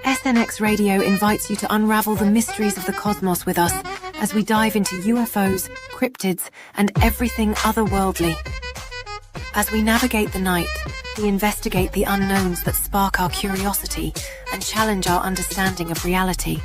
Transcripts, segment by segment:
SNX Radio invites you to unravel the mysteries of the cosmos with us as we dive into UFOs, cryptids, and everything otherworldly. As we navigate the night, we investigate the unknowns that spark our curiosity and challenge our understanding of reality.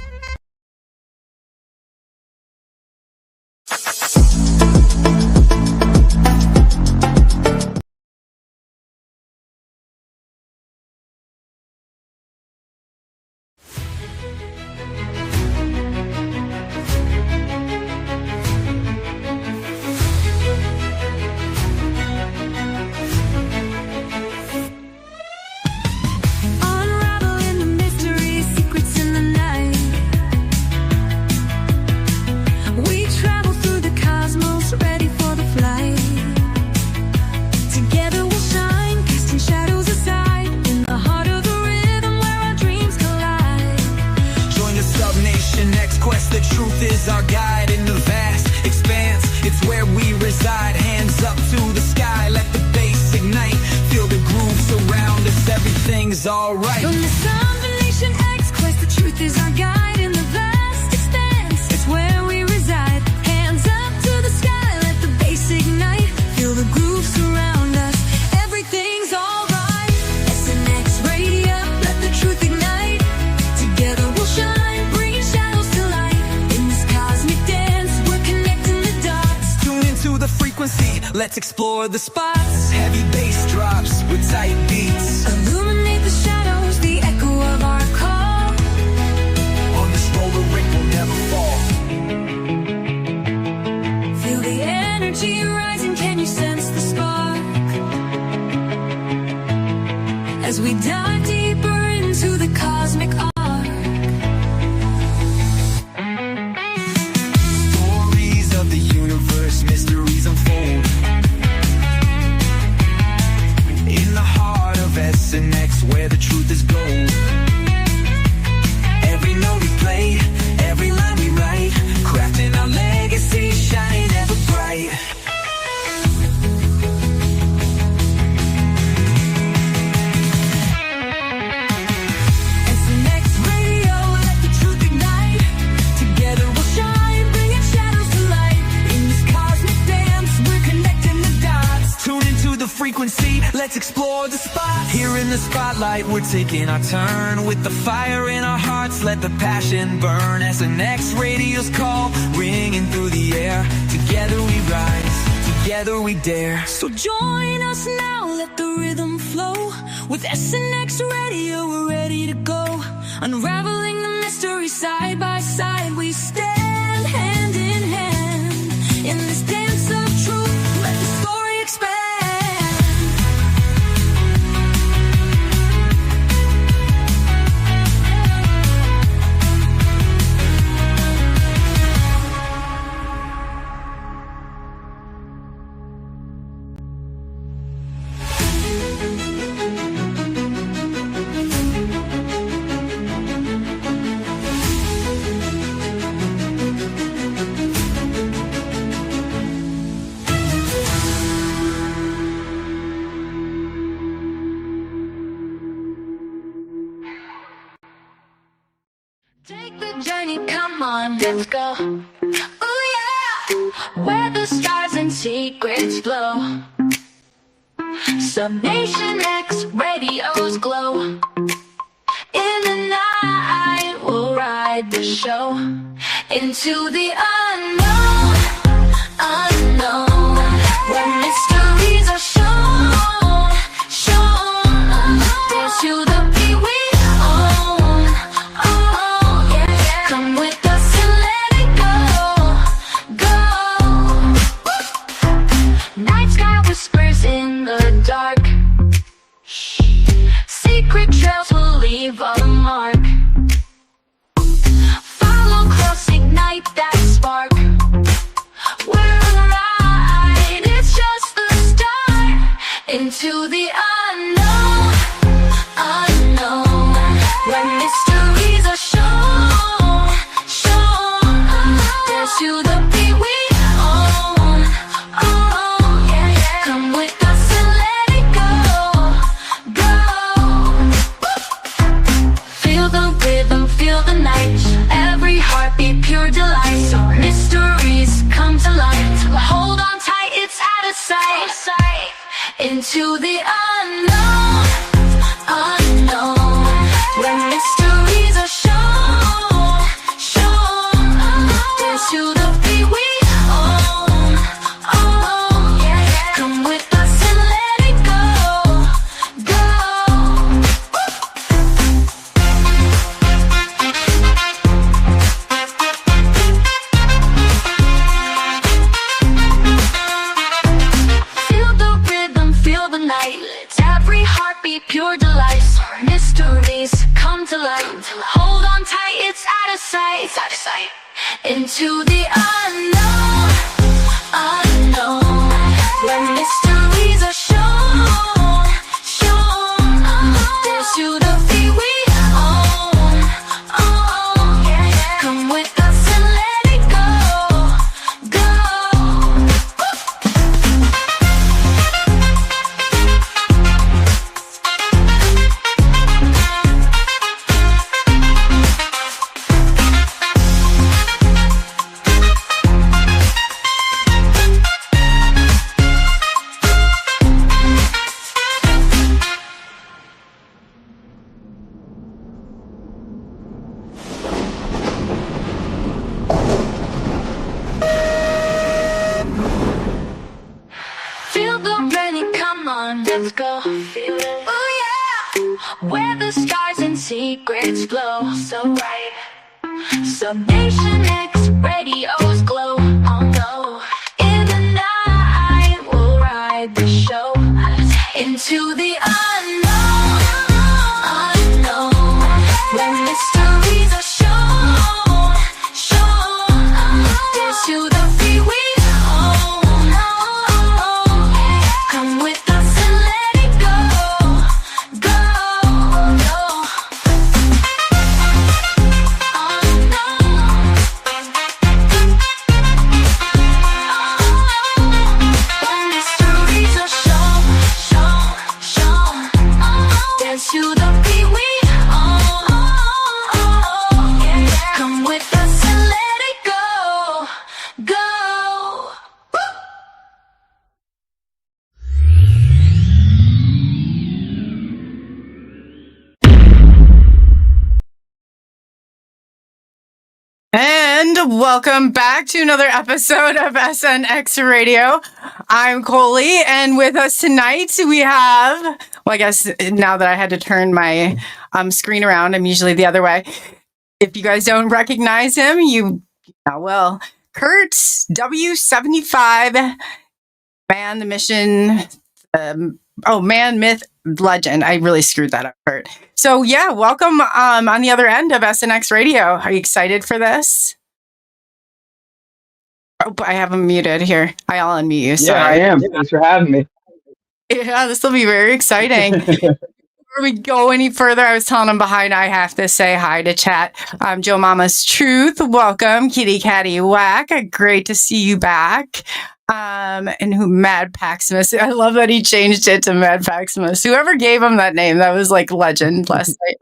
Alright. From the combination X quest, the truth is our guide in the vast expanse. It's where we reside. Hands up to the sky, let the bass ignite. Feel the groove surround us. Everything's alright. SNX radio, let the truth ignite. Together we'll shine, bringing shadows to light. In this cosmic dance, we're connecting the dots. Tune into the frequency, let's explore the spots. Heavy bass drops with tight beats. Illuminate the shadows, the echo of our call. On this roller rink we'll never fall. Feel the energy rising, can you sense the spark? As we dive deeper into the cosmic arc. Stories of the universe, mysteries unfold. In the heart of SNX, where the truth is gold. Every note we play, every line we write, crafting our legacy, shining ever bright. SNX radio, let the truth ignite. Together we'll shine, bringing shadows to light. In this cosmic dance, we're connecting the dots. Tune into the frequency, let's explore the spot. Here in the spotlight, we're taking our turn. With the fire in our hearts, let the passion burn. SNX radio's call, ringing through the air. Together we rise, together we dare. So join us now, let the rhythm flow. With SNX radio, we're ready to go. Unraveling the mystery side by side, we stand hand in hand. In this dance of truth, let the story expand. Take the journey, come on, let's go. Ooh yeah, where the stars and secrets flow. Some Nation X radios glow. In the night, we'll ride the show into the unknown, unknown, where mysteries are shown, shown. Dance to the beat we own, own. Yeah. Come with us and let it go, go. Night sky whispers in the dark. Secret trails will leave a mark. Follow close, ignite that spark. We're right, it's just the start. Into the unknown, unknown, where mysteries are shown, shown. Dance to the beat we own, own. Yeah. Come with us and let it go, go. Feel sight into the unknown, unknown, where mysteries are shown, dance to the beat we own, come with us and let it go. Feel the rhythm, feel the night. Let every heartbeat pure delight. Mysteries come to light. Hold on tight, it's out of sight. Into the unknown, unknown, where mysteries are shown, dance to the beat we own, come with us and let it go. Feel the rain, come on, let's go. Feel it. Oh yeah, where the stars and secrets flow so right. Subnation X radios glow. Oh no, in the night we'll ride the show into the unknown, unknown, where mysteries are shown, dance to the beat we own, come with us and let it go. When mysteries are shown, dance to the beat we own, come with us and let it go. And welcome back to another episode of SNX Radio. I'm Coley, and with us tonight we have, well, I guess now that I had to turn my screen around, I'm usually the other way. If you guys don't recognize him, you will. Kurt W75, Man the Mission, Man, Myth, Legend. I really screwed that up, Kurt. So yeah, welcome on the other end of SNX Radio. Are you excited for this? Oh, I have him muted here. I'll unmute you. Sorry. Yeah, I am. Thanks for having me. Yeah, this will be very exciting. Before we go any further, I was telling him behind, I have to say hi to chat. Joe Mama's Truth. Welcome. Kitty Catty Whack. Great to see you back. And who Mad Paximus. I love that he changed it to Mad Paximus. Whoever gave him that name, that was like legend last night.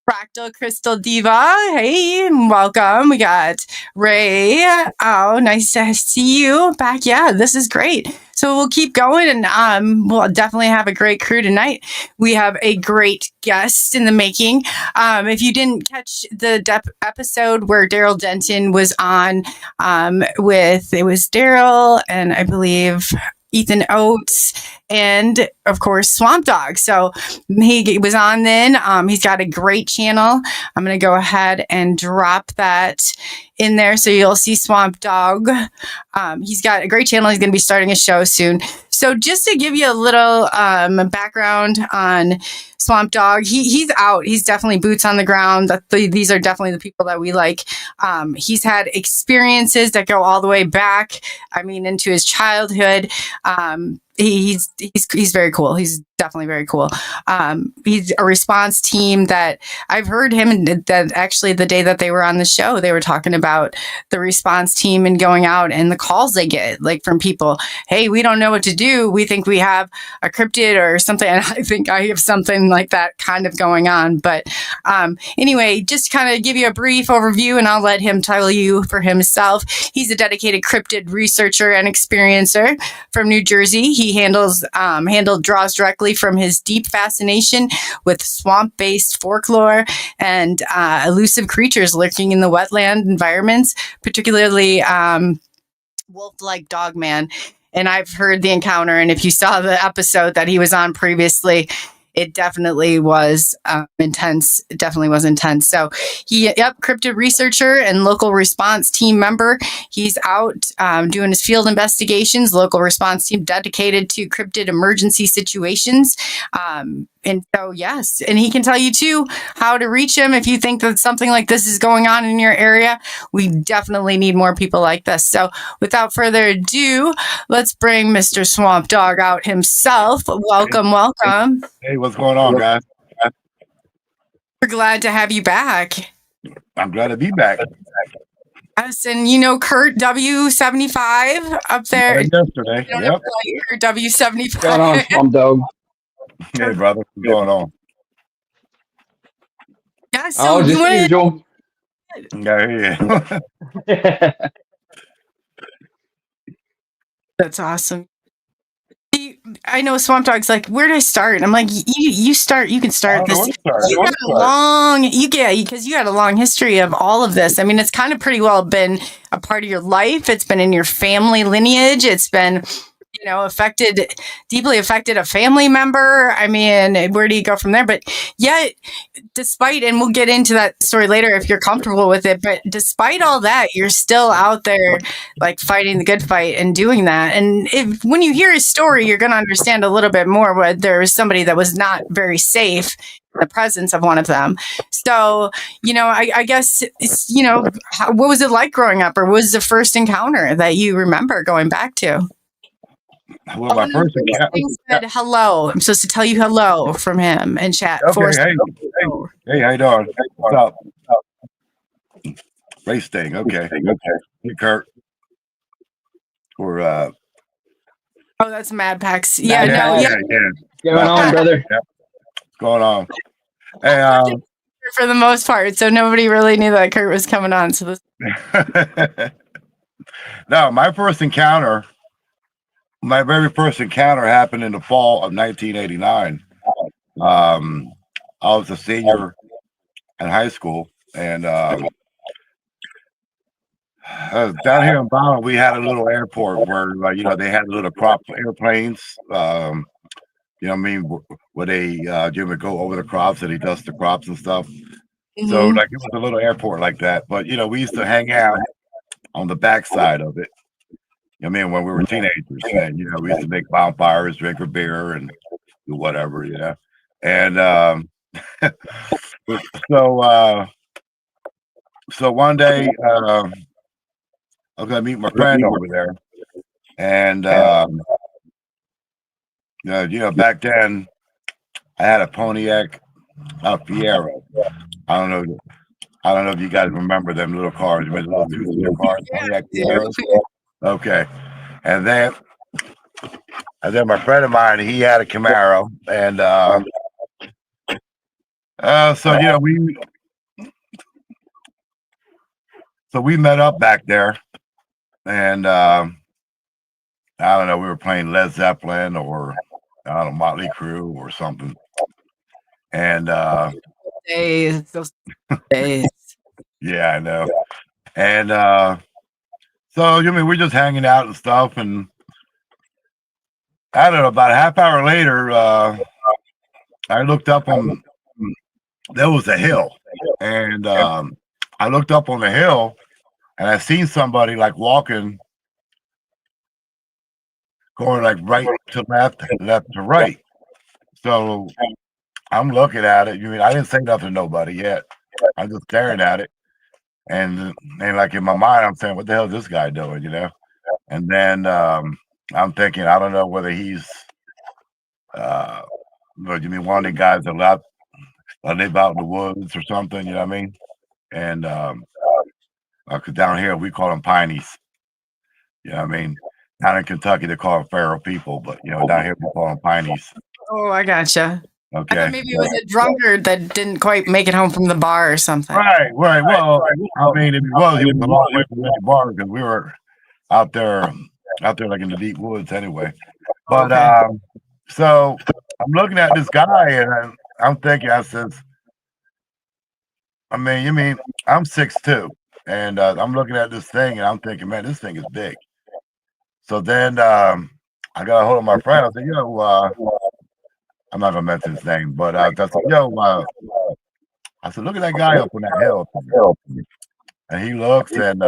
Fractal Crystal Diva. Hey, welcome. We got Ray. Oh, nice to see you back. Yeah, this is great. So we'll keep going, and we'll definitely have a great crew tonight. We have a great guest in the making. If you didn't catch the episode where Daryl Denton was on it was Daryl and I believe Ethan Oates and of course Swampdogg. So he was on then. He's got a great channel. I'm going to go ahead and drop that in there so you'll see Swampdogg. He's got a great channel. He's going to be starting a show soon. So just to give you a little background on Swampdogg, he's out. He's definitely boots on the ground. These are definitely the people that we like. He's had experiences that go all the way back, into his childhood. he's very cool. He's definitely very cool. He's a response team that I've heard him, and that actually the day that they were on the show, they were talking about the response team and going out and the calls they get, like from people. Hey, we don't know what to do. We think we have a cryptid or something. And I think I have something like that kind of going on. But anyway, just kind of give you a brief overview, and I'll let him tell you for himself. He's a dedicated cryptid researcher and experiencer from New Jersey. He draws directly from his deep fascination with swamp-based folklore and elusive creatures lurking in the wetland environments, particularly wolf-like Dogman. And I've heard the encounter, and if you saw the episode that he was on previously, it definitely was intense. It definitely was intense. So cryptid researcher and local response team member. He's out doing his field investigations, local response team dedicated to cryptid emergency situations. And so, yes, and he can tell you too how to reach him if you think that something like this is going on in your area. We definitely need more people like this. So without further ado, let's bring Mr. Swampdogg out himself. Welcome. Hey, what's going on, guys? We're glad to have you back. I'm glad to be back. Yes, and you know Kurt W75 up there. Yesterday, yep. W75. What's going on, Swampdogg? Hey, brother, what's going on? Yeah, so just usual. Yeah. That's awesome. I know Swampdogg's like, where do I start? And I'm like, you start. You can start this. You got a long, because you had a long history of all of this. I mean, it's kind of pretty well been a part of your life. It's been in your family lineage. It's been, deeply affected a family member. I mean, where do you go from there? But yet, despite, and we'll get into that story later if you're comfortable with it, but despite all that, you're still out there like fighting the good fight and doing that. And when you hear his story, you're going to understand a little bit more where there was somebody that was not very safe in the presence of one of them. So, I guess, what was it like growing up, or what was the first encounter that you remember going back to? Well, my first said hello. I'm supposed to tell you hello from him and chat. Okay, hey, how you doing? What's up? Race thing. Okay. Hey, Kurt. We're oh, that's Mad Pax. Yeah. What's going on, brother? Yeah. What's going on? Hey, for the most part, so nobody really knew that Kurt was coming on. So this. No, my very first encounter happened in the fall of 1989. I was a senior in high school, and down here in Bama, we had a little airport where, they had little crop airplanes. Where Jim would go over the crops and he dust the crops and stuff. Mm-hmm. So, it was a little airport like that. But we used to hang out on the backside of it. When we were teenagers, and we used to make bonfires, drink a beer, and do whatever, And so one day, I was gonna meet my friend over there, and back then I had a Pontiac Fiero. I don't know if you guys remember them little cars, the little two-seater cars, Pontiac Fieros. Okay, and then my friend of mine, he had a Camaro, and we met up back there, and I don't know, we were playing Led Zeppelin or Motley Crue or something, and those days. Yeah, I know, and so, we're just hanging out and stuff, and I don't know, about a half hour later, I looked up on, there was a hill, and I looked up on the hill, and I seen somebody walking, going right to left to right. So I'm looking at it. I didn't say nothing to nobody yet. I'm just staring at it. And in my mind, I'm saying, what the hell is this guy doing, And then I'm thinking, I don't know whether he's, what you mean, one of the guys that live out in the woods or something, you know what I mean? And 'cause down here we call them pineys, you know what I mean? Down in Kentucky they call them feral people, but down here we call them pineys. Oh, I gotcha. I Okay. thought maybe it was a drunkard that didn't quite make it home from the bar or something. Right. Well, I mean, if he was a long way from the bar because we were out there like in the deep woods anyway. But Okay. so I'm looking at this guy and I'm thinking, I says, I mean, you mean I'm 6'2", and I'm looking at this thing and I'm thinking, man, this thing is big. So then I got a hold of my friend. I said, yo, I'm not gonna mention his name, but I said, yo, I said, look at that guy up on that hill. And he looks and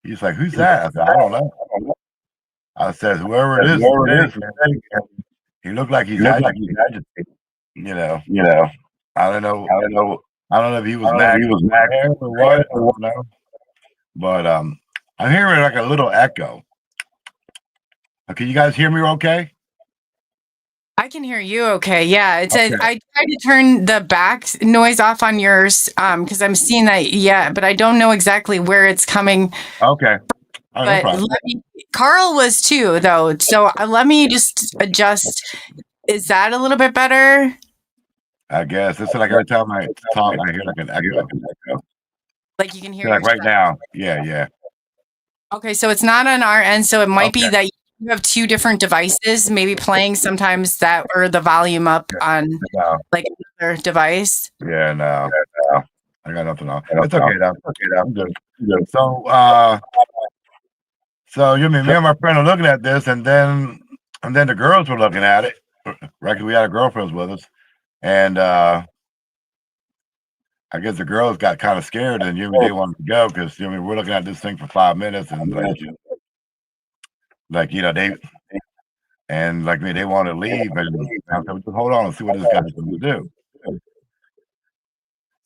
he's like, who's that? I said, I don't know. I said, whoever it is big. He looked like he's agitated. You know, I don't know. I don't know if he was mad or what. I don't know. But I'm hearing like a little echo. Can you guys hear me okay? I can hear you okay. Yeah. It says Okay. I tried to turn the back noise off on yours because I'm seeing that, yeah, but I don't know exactly where it's coming. Okay. Oh, no But problem. Carl was too, though. So let me just adjust. Is that a little bit better? I guess it's like every time I talk, I hear like an echo. Like you can hear Like right yourself. now. Yeah. Okay, so it's not on our end. So it might be Okay. that you have two different devices, maybe playing sometimes that or the volume up on No. like another device. Yeah, no. I got nothing on. It's okay though. I'm good. So you mean me and my friend are looking at this, and then the girls were looking at it. Right, we had our girlfriends with us, and I guess the girls got kind of scared, and they wanted to go because we're looking at this thing for 5 minutes, and they want to leave, and I said, just hold on and see what this guy's going to do.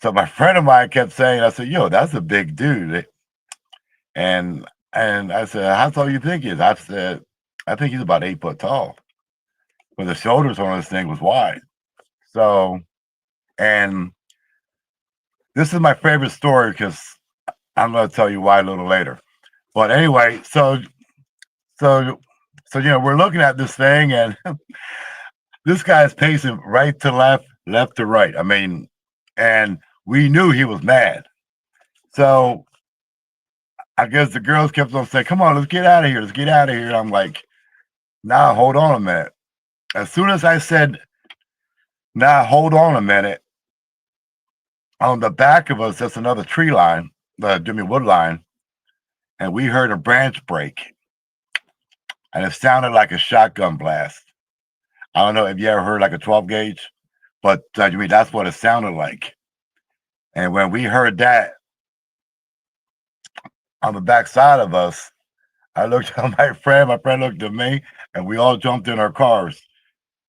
So my friend of mine kept saying, I said, yo, that's a big dude. And I said, how tall you think he is? I said, I think he's about 8 foot tall. But the shoulders on this thing was wide. So, and this is my favorite story because I'm going to tell you why a little later. But anyway, so we're looking at this thing, and this guy is pacing right to left, left to right. I mean, and we knew he was mad. So I guess the girls kept on saying, come on, let's get out of here. Let's get out of here. And I'm like, nah, hold on a minute. As soon as I said, nah, hold on a minute, on the back of us, that's another tree line, the wood line, and we heard a branch break. And it sounded like a shotgun blast. I don't know if you ever heard like a 12 gauge, but that's what it sounded like. And when we heard that on the back side of us, I looked at my friend looked at me, and we all jumped in our cars.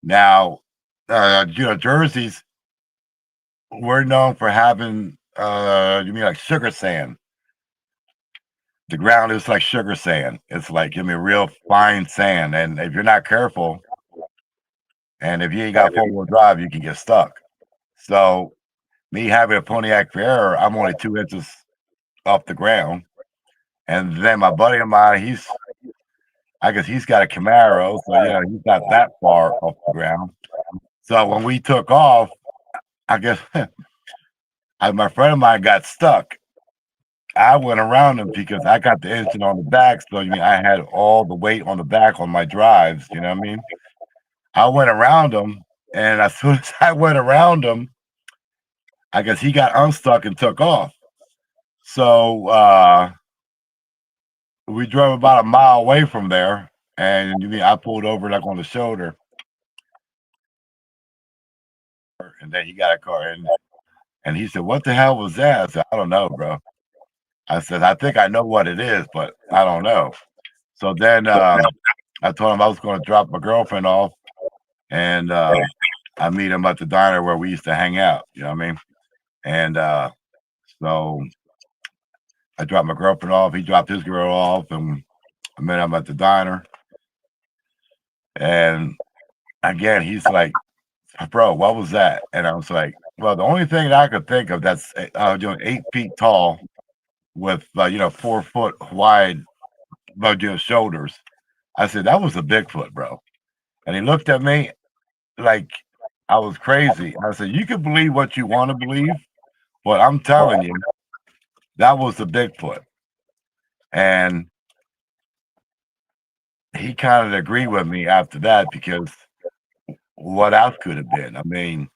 Now, Jerseys, we're known for having, like sugar sand. The ground is like sugar sand. It's like, real fine sand. And if you're not careful, and if you ain't got 4-wheel drive, you can get stuck. So, me having a Pontiac Fiero, I'm only 2 inches off the ground. And then my buddy of mine, I guess he's got a Camaro, so he's not that far off the ground. So when we took off, I guess my friend of mine got stuck. I went around him because I got the engine on the back, so I had all the weight on the back on my drives. You know what I mean? I went around him, and as soon as I went around him, I guess he got unstuck and took off. So we drove about a mile away from there, and I pulled over like on the shoulder, and then he got a car in, and he said, "What the hell was that?" I said, "I don't know, bro." I said, "I think I know what it is, but I don't know." So then I told him I was going to drop my girlfriend off, and I meet him at the diner where we used to hang out. You know what I mean? And so I dropped my girlfriend off. He dropped his girl off, and I met him at the diner. And again, he's like, bro, what was that? And I was like, well, the only thing that I could think of that's 8 feet tall with 4 foot wide shoulders. I said, that was a Bigfoot, bro. And he looked at me like I was crazy. I said, you can believe what you want to believe, but I'm telling you, that was the Bigfoot. And he kind of agreed with me after that, because what else could have been? I mean,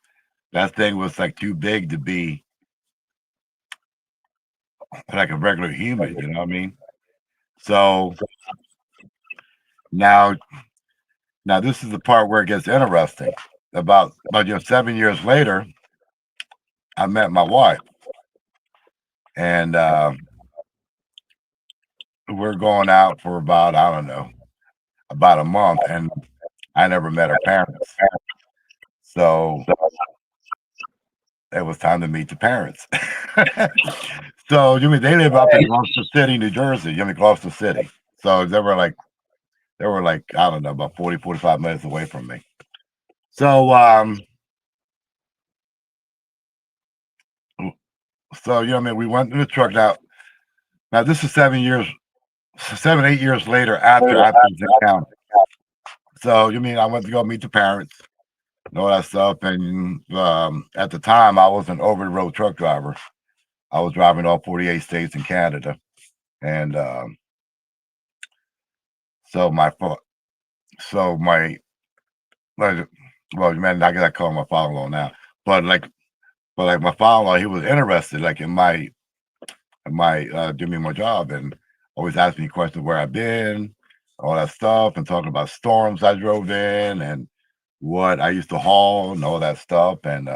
that thing was like too big to be like a regular human, you know what I mean? So now this is the part where it gets interesting. About 7 years later, I met my wife, and we're going out for about, I don't know, about a month, and I never met her parents. So it was time to meet the parents. So they live up in Gloucester City, New Jersey. Gloucester City. So they were like, I don't know, about 40, 45 minutes away from me. So we went in the truck. Now this is 7, 8 years later after this encounter. So I went to go meet the parents and all that stuff. And at the time, I was an over the road truck driver. I was driving all 48 states in Canada. And man, I gotta call my father-in-law now. But my father-in-law, he was interested in my doing my job, and always asking me questions where I've been, all that stuff, and talking about storms I drove in and what I used to haul and all that stuff. And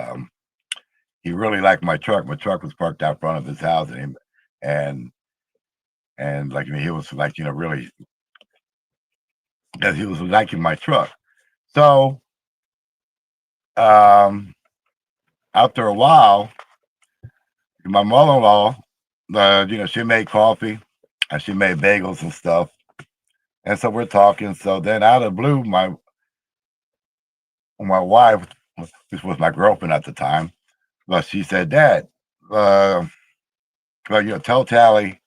he really liked my truck. My truck was parked out front of his house, and he was really, because he was liking my truck. So after a while, my mother-in-law, she made coffee and she made bagels and stuff. And so we're talking. So then out of the blue, my wife, which was my girlfriend at the time, she said, Dad, tell Tally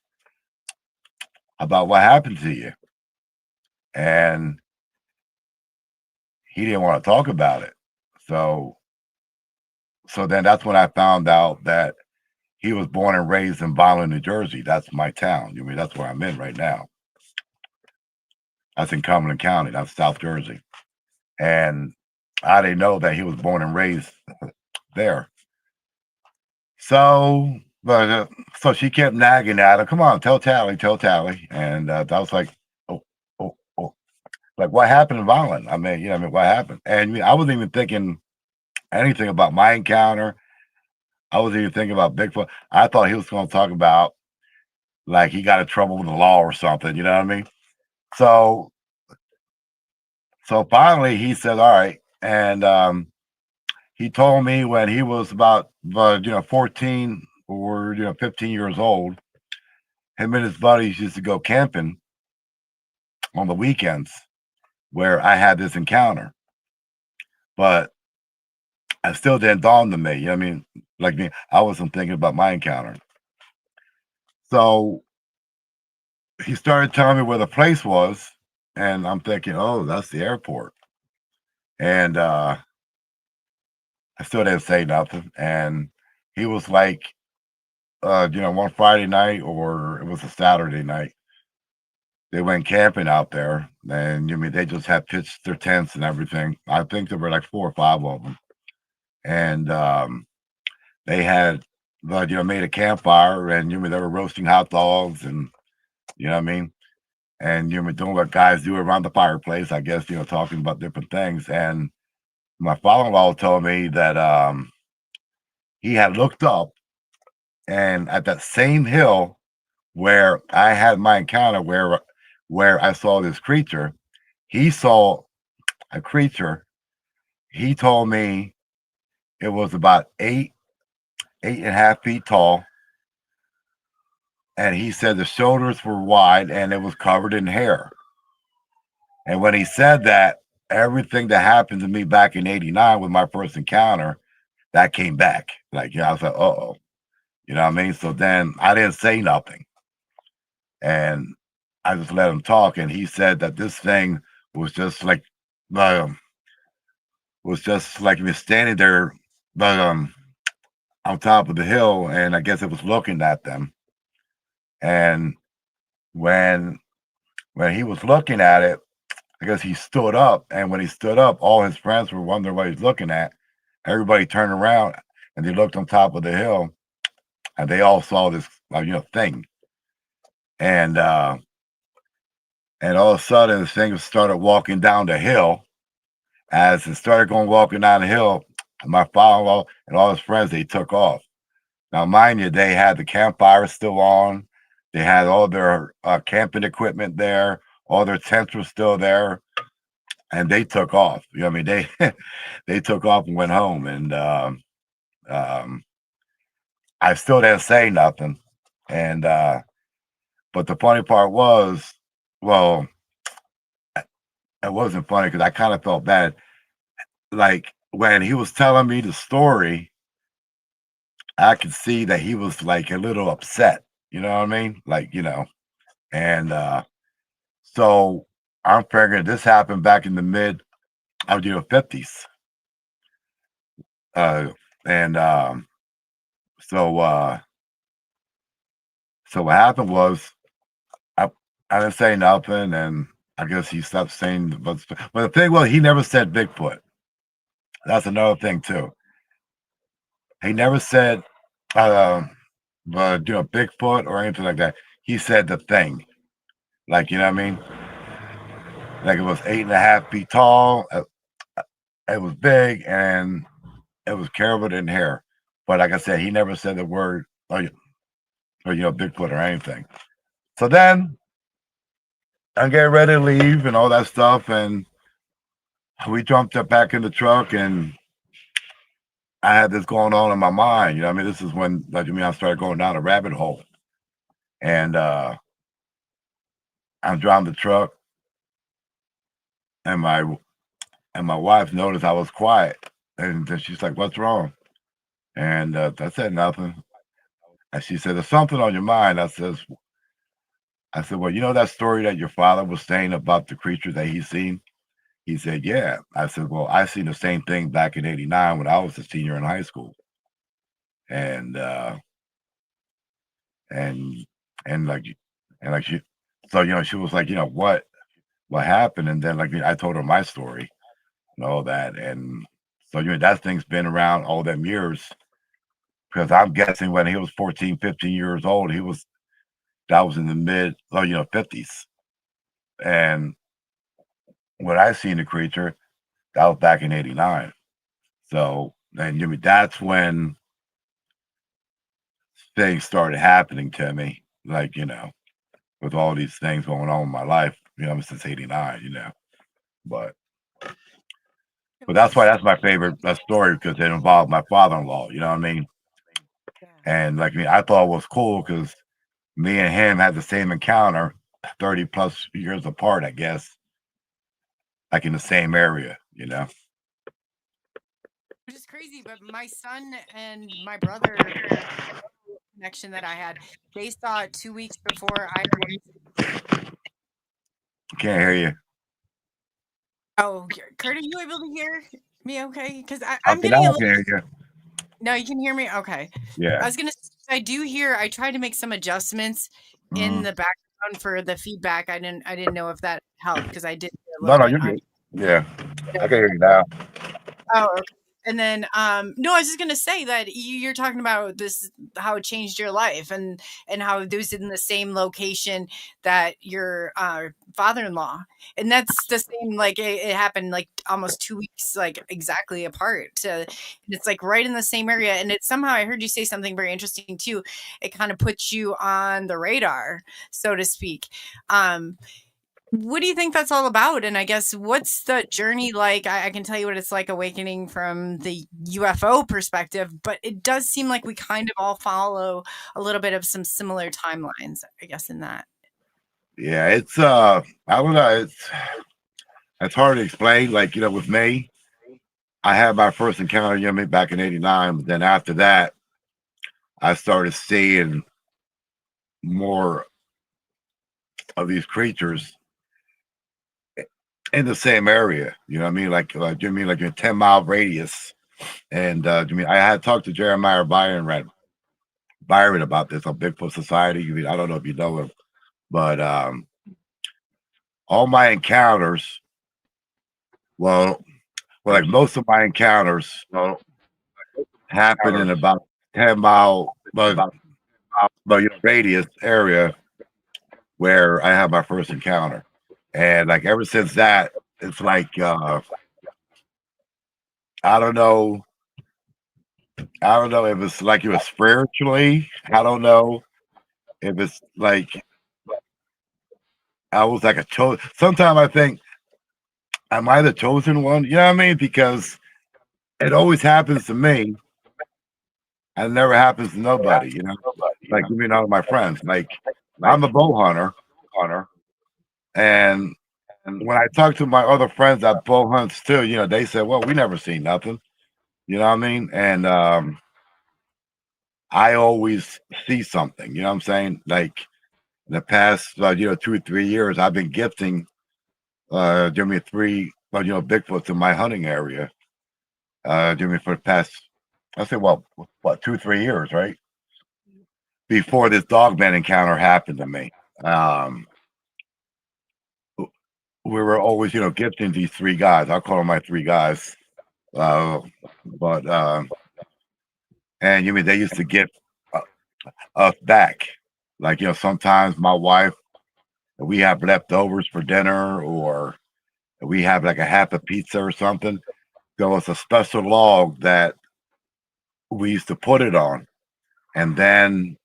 about what happened to you. And he didn't want to talk about it. So then that's when I found out that he was born and raised in Vineland, New Jersey. That's my town. That's where I'm in right now. That's in Cumberland County. That's South Jersey. And I didn't know that he was born and raised there. So, so she kept nagging at him, come on, tell Tally. And I was like, oh. Like, what happened in Vineland? I mean, what happened? And I wasn't even thinking anything about my encounter. I wasn't even thinking about Bigfoot. I thought he was going to talk about like he got in trouble with the law or something. You know what I mean? So finally he said, all right. And he told me when he was about 14 or 15 years old, him and his buddies used to go camping on the weekends where I had this encounter. But it still didn't dawn to me. I mean, like me, I wasn't thinking about my encounter. So he started telling me where the place was, and I'm thinking, oh, that's the airport. And I still didn't say nothing. And he was like, one Friday night, or it was a Saturday night, they went camping out there, and they just had pitched their tents and everything. I think there were like 4 or 5 of them. And they had made a campfire, and they were roasting hot dogs, and you know what I mean, and doing what guys do around the fireplace, I guess, talking about different things. And my father-in-law told me that he had looked up, and at that same hill where I had my encounter, where I saw this creature, he saw a creature. He told me it was about 8.5 feet tall. And he said the shoulders were wide and it was covered in hair. And when he said that, everything that happened to me back in '89 with my first encounter, that came back. Like, I was like, oh, you know what I mean? So then I didn't say nothing, and I just let him talk. And he said that this thing was just like, um, me standing there, on top of the hill, and I guess it was looking at them. And when he was looking at it, I guess he stood up, and when he stood up, all his friends were wondering what he's looking at. Everybody turned around and they looked on top of the hill, and they all saw this, thing. And all of a sudden, this thing started walking down the hill. As it started walking down the hill, my father-in-law and all his friends, they took off. Now, mind you, they had the campfire still on. They had all their camping equipment there. All their tents were still there, and they took off. You know what I mean? They they took off and went home, and I still didn't say nothing. And but the funny part was, well, it wasn't funny because I kind of felt bad. Like when he was telling me the story, I could see that he was like a little upset. You know what I mean? Like, and so I'm figuring this happened back in the mid of the 50s. And so so what happened was I I didn't say nothing, and I guess he stopped saying. But the thing was, he never said Bigfoot. That's another thing too. He never said, Bigfoot or anything like that. He said the thing, like, you know what I mean? Like it was 8.5 feet tall. It was big, and it was covered in hair. But like I said, he never said the word, Bigfoot or anything. So then I'm getting ready to leave and all that stuff, and we jumped up back in the truck, and I had this going on in my mind. You know what I mean? This is when, I started going down a rabbit hole. And I'm driving the truck, and my wife noticed I was quiet, and then she's like, "What's wrong?" And I said nothing. And she said, "There's something on your mind." I said, "Well, you know that story that your father was saying about the creature that he's seen?" He said, "Yeah." I said, "Well, I seen the same thing back in '89 when I was a senior in high school." And and and like she, so she was like, what happened? And then I told her my story and all that, and so that thing's been around all them years, because I'm guessing when he was 14, 15 years old, that was in the mid 50s, and when I seen the creature, that was back in '89. So then that's when things started happening to me, with all these things going on in my life, since '89, but that's why that's my favorite story, because it involved my father-in-law. You know what I mean? And I thought it was cool because me and him had the same encounter, 30 plus years apart, I guess, like in the same area. Which is crazy, but my son and my brother connection that I had, they saw it 2 weeks before I Can't hear you. Oh, Kurt, are you able to hear me okay? Because I'm Okay, getting now a I little. can hear you. No, you can hear me? Okay. I Yeah. was going to I do hear, I tried to make some adjustments in Mhm. the background for the feedback. I didn't know if that helped, because I did hear a No, little no, bit you're on. good. Yeah, I can hear you now. Oh, okay. And then, no, I was just gonna say that you're talking about this, how it changed your life, and how it was in the same location that your father-in-law, and that's the same. Like it happened like almost 2 weeks, like exactly apart. And it's like right in the same area, and it's somehow, I heard you say something very interesting too. It kind of puts you on the radar, so to speak. What do you think that's all about? And I guess, what's the journey like? I can tell you what it's like awakening from the UFO perspective, but it does seem like we kind of all follow a little bit of some similar timelines, I guess, in that. Yeah, it's I don't know. it's hard to explain. Like, with me, I had my first encounter, back in '89. But then after that, I started seeing more of these creatures in the same area. You know what I mean? Like a 10-mile radius. And I had talked to Jeremiah Byron about this on Bigfoot Society. I don't know if you know him, but all my encounters, well, like most of my encounters, happen in about 10-mile radius area where I had my first encounter. And like ever since that, it's like I don't know. I don't know if it's like it was spiritually. I don't know if it's like I was like a chosen. Sometimes I think I might have chosen one. You know what I mean? Because it always happens to me, and it never happens to nobody. Like all of my friends. Like I'm a bow hunter, and when I talk to my other friends that bow hunts too, they said, "Well, we never seen nothing." You know what I mean? And I always see something. You know what I'm saying? Like in the past, 2 or 3 years, I've been gifting, three, Bigfoots in my hunting area. For the past, I say, what, 2 or 3 years, right? Before this Dogman encounter happened to me. We were always, gifting these 3 guys. I'll call them my 3 guys. And they used to gift us back. Like, sometimes my wife, we have leftovers for dinner, or we have like a half a pizza or something. So it's a special log that we used to put it on. And then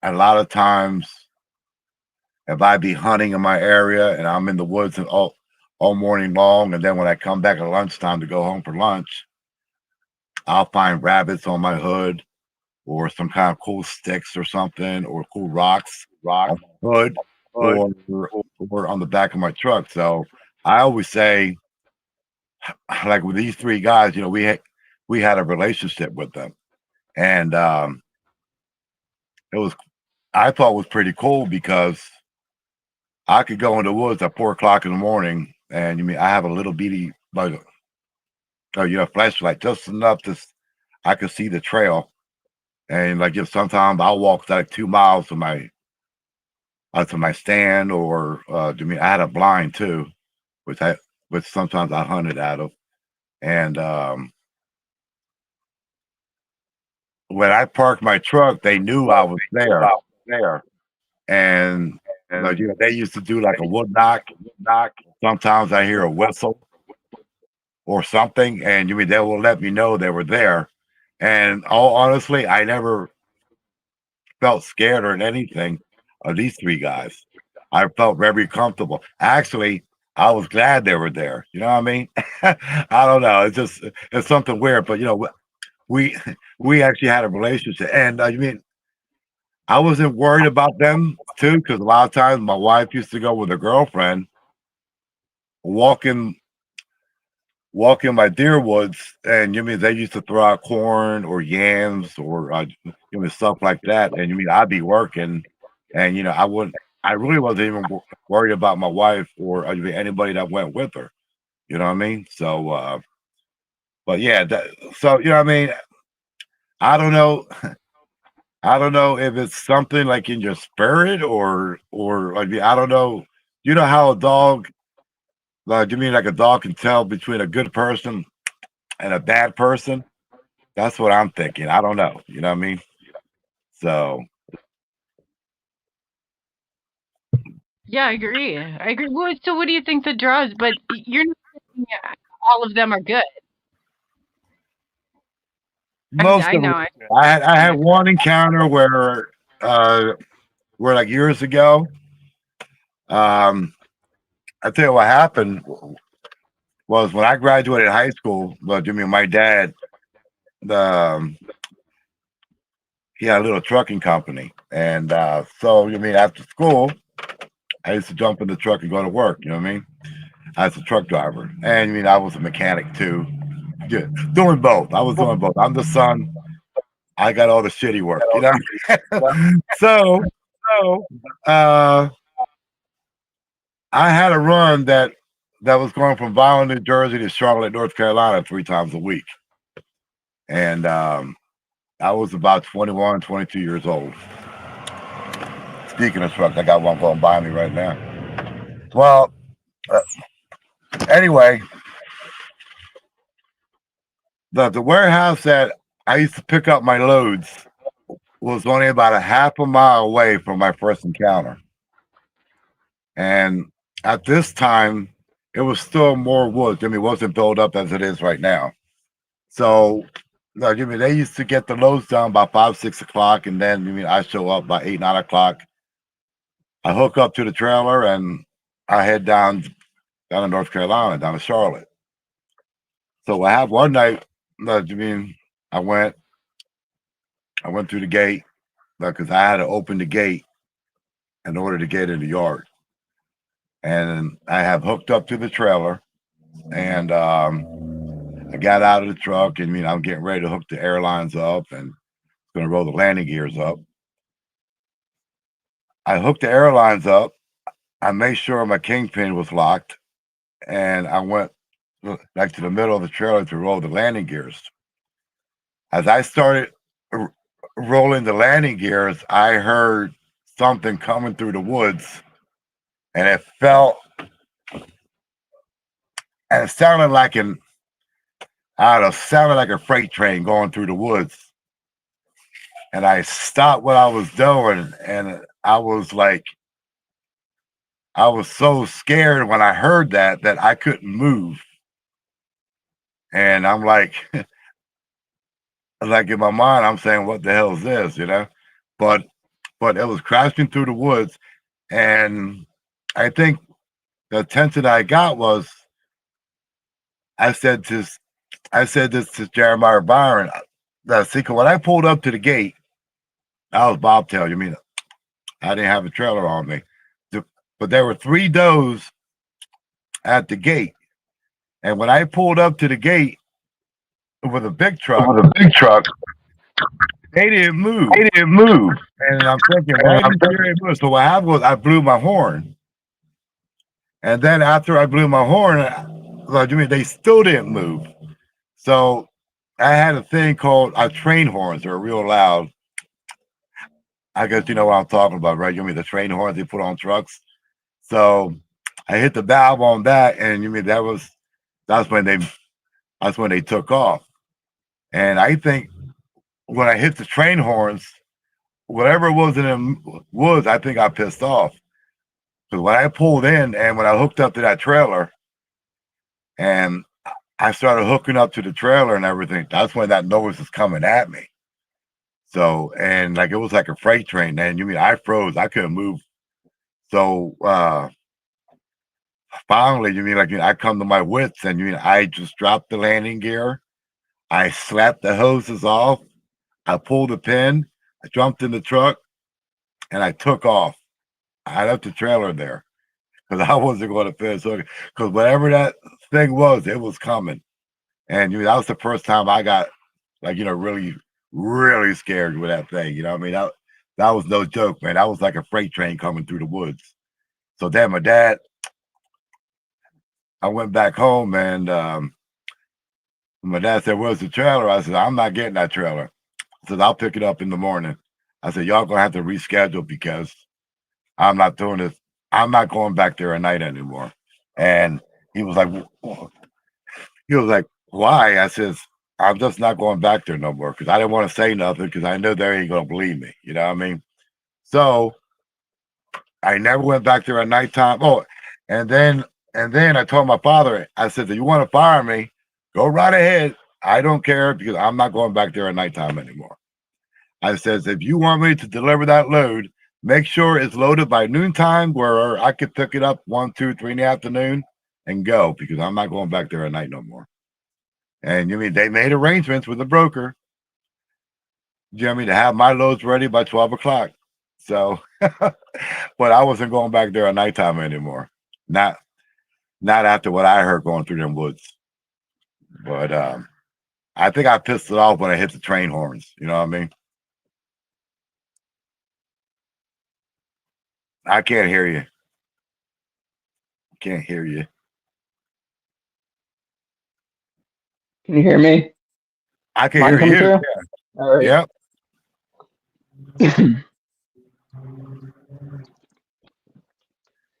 a lot of times, if I be hunting in my area and I'm in the woods and all morning long, and then when I come back at lunchtime to go home for lunch, I'll find rabbits on my hood, or some kind of cool sticks or something, or cool rocks on the hood, or on the back of my truck. So I always say, like with these 3 guys, we had a relationship with them, and it was I thought it was pretty cool because I could go in the woods at 4 o'clock in the morning, and I have a little bitty like flashlight just enough I could see the trail, and like sometimes I'll walk like 2 miles to my stand, or I had a blind too, which sometimes I hunted out of, and when I parked my truck, they knew I was there, and they used to do like a wood knock. Sometimes I hear a whistle or something, and they will let me know they were there. And all honestly, I never felt scared or anything of these 3 guys. I felt very comfortable. Actually, I was glad they were there. You know what I mean? I don't know. It's something weird, but we we actually had a relationship, and I wasn't worried about them too, because a lot of times my wife used to go with a girlfriend walking my deer woods, and they used to throw out corn or yams, or stuff like that, and I'd be working, and I really wasn't even worried about my wife or anybody that went with her. You know what I mean? So, but yeah, so what I mean. I don't know. I don't know if it's something like in your spirit, or I don't know. You know how a dog, like like a dog can tell between a good person and a bad person? That's what I'm thinking. I don't know. You know what I mean? So Yeah, I agree. I agree. So what do you think the draws? But you're not saying all of them are good. most I of them, know. I had one encounter where like years ago. I tell you what happened was when I graduated high school. Well, my dad, the he had a little trucking company, and so after school, I used to jump in the truck and go to work. You know what I mean? as a truck driver, and I mean I was a mechanic too. Yeah, doing both. I was doing both. I'm the son. I got all the shitty work, so uh, I had a run that was going from Violin, New Jersey to Charlotte, North Carolina 3 times a week. And I was about 21, 22 years old. Speaking of trucks, I got one going by me right now. Well, anyway, the warehouse that I used to pick up my loads was only about a half a mile away from my first encounter. And at this time, it was still more woods. I mean, it wasn't built up as it is right now. So, they used to get the loads done by 5, 6 o'clock, and then I show up by 8, 9 o'clock. I hook up to the trailer and I head down to North Carolina, down to Charlotte. So I have one night. I went through the gate because I had to open the gate in order to get in the yard. And I have hooked up to the trailer, and I got out of the truck, and I'm getting ready to hook the airlines up and going to roll the landing gears up. I hooked the airlines up. I made sure my kingpin was locked, and I went back to the middle of the trailer to roll the landing gears. As I started rolling the landing gears, I heard something coming through the woods, and it sounded like sounded like a freight train going through the woods. And I stopped what I was doing, and I was so scared when I heard that I couldn't move. And I'm like in my mind, I'm saying, what the hell is this, But it was crashing through the woods. And I think the attention I got was, I said this to Jeremiah Byron. When I pulled up to the gate, I was bobtail. I didn't have a trailer on me. But there were 3 does at the gate. And when I pulled up to the gate with a big truck, they didn't move. And I'm thinking, why didn't they move? So what happened was I blew my horn. And then after I blew my horn, they still didn't move. So I had a thing called train horns. They're real loud. I guess you know what I'm talking about, right? The train horns they put on trucks. So I hit the valve on that, and that's when they took off. And I think when I hit the train horns, whatever was in the woods, I think I pissed off. Because when I pulled in and when I hooked up to that trailer, and I started hooking up to the trailer and everything, that's when that noise was coming at me. So, and it was like a freight train, and I froze. I couldn't move. So finally, I come to my wits, and I just dropped the landing gear. I slapped the hoses off. I pulled the pin. I jumped in the truck, and I took off. I left the trailer there because I wasn't going to finish hooking. Because whatever that thing was, it was coming. And that was the first time I got really, really scared with that thing. That was no joke, man. That was like a freight train coming through the woods. So then my dad, I went back home, and my dad said, "Where's the trailer?" I said, "I'm not getting that trailer." I said, "I'll pick it up in the morning." I said, "Y'all gonna have to reschedule because I'm not doing this. I'm not going back there at night anymore." And he was like, "Why?" I says, "I'm just not going back there no more," because I didn't want to say nothing because I know they ain't gonna believe me. You know what I mean? So I never went back there at nighttime. Oh, and then I told my father, I said, "If you want to fire me, go right ahead. I don't care because I'm not going back there at nighttime anymore." I says, "If you want me to deliver that load, make sure it's loaded by noontime where I could pick it up 1, 2, 3 in the afternoon and go because I'm not going back there at night no more." And they made arrangements with the broker, to have my loads ready by 12 o'clock. So, but I wasn't going back there at nighttime anymore. Not Not after what I heard going through them woods. But I think I pissed it off when I hit the train horns. You know what I mean? I can't hear you. Can't hear you. Can you hear me? I can Mine hear coming you. through? Yeah. All right. Yep.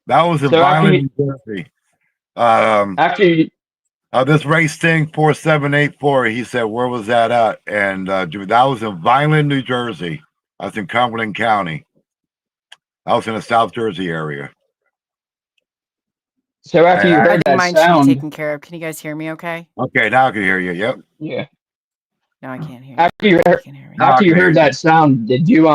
That was in So Violent, New Jersey. after you, This race thing 4784. He said, "Where was that at?" And dude, that was in Violent, New Jersey. That's in Cumberland County. I was in the South Jersey area. so after you I heard think that mine should be sound, taken care of. Can you guys hear me okay? Okay, now I can hear you. Yep. yeah. No, I can't hear After you you. heard, I can hear me. Now I after you can hear heard you. that sound, did you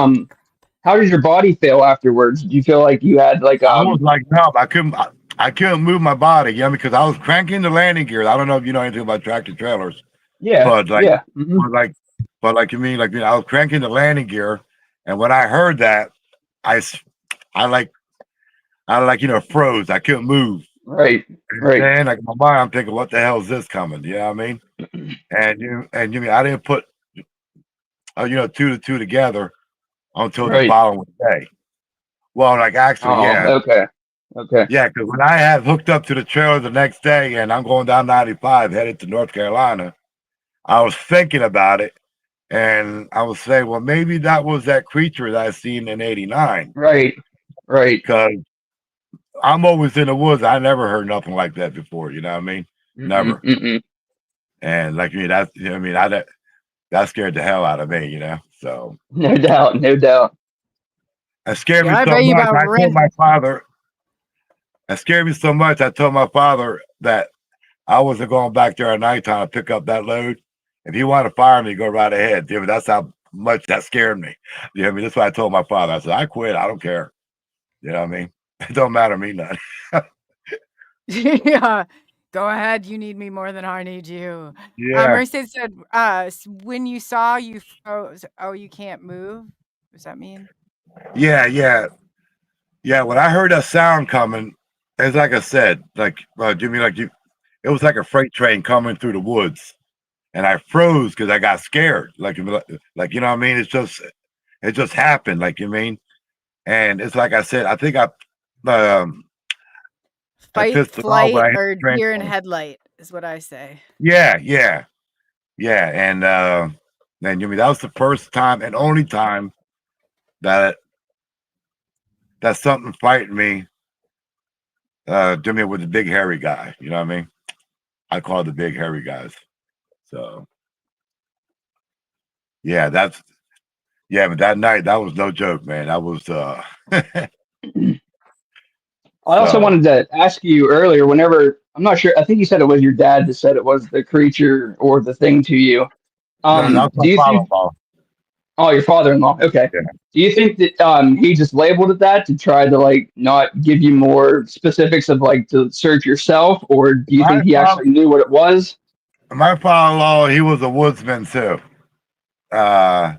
how did your body feel afterwards? Did you feel like you had like I was like, no, I couldn't move my body, because I was cranking the landing gear. I don't know if you know anything about tractor trailers, yeah, but like, yeah, I was cranking the landing gear, and when I heard that, I froze. I couldn't move. right, right, And like in my mind, I'm thinking, what the hell is this coming? You know what I mean? And you mean I didn't put two to two together until the right. following day. Well, like actually, Oh, yeah. okay, okay, Yeah, because when I had hooked up to the trailer the next day and I'm going down 95 headed to North Carolina, I was thinking about it and I was saying, well, maybe that was that creature that I seen in 89. right, right. Because I'm always in the woods. I never heard nothing like that before. You know what I mean? Never. Mm-mm. And like me, that's, that scared the hell out of me, So No doubt, no doubt. it scared Yeah, me I so bet you much. about I told ran. my father, it scared me so much. I told my father that I wasn't going back there at nighttime to pick up that load. If he wanted to fire me, go right ahead. That's how much that scared me. That's why I told my father. I said, I quit. I don't care. You know what I mean? It don't matter to me nothing. Yeah. Go ahead. You need me more than I need you. Yeah. Mercedes said, when you saw you froze, oh, you can't move? What does that mean? Yeah. When I heard that sound coming, it's like I said, Jimmy, it was like a freight train coming through the woods. And I froze because I got scared. Like, you know what I mean? It just happened. Like, you mean? And it's like I said, I think I Fight, pissed it off flight, when I hit or the train deer in horn. headlight is what I say. Yeah. And man, that was the first time and only time that something fighting me, Jimmy, with the big hairy guy. You know what I mean? I call it the big hairy guys. So yeah, but that night, that was no joke, man. That was I also wanted to ask you earlier, whenever, I'm not sure, I think you said it was your dad that said it was the creature or the thing to you. no, that was Do you my think, father-in-law. oh, your father-in-law, okay. Yeah. Do you think that he just labeled it that to try to like not give you more specifics of like to search yourself, or do you think he actually knew what it was? My father-in-law, he was a woodsman too. I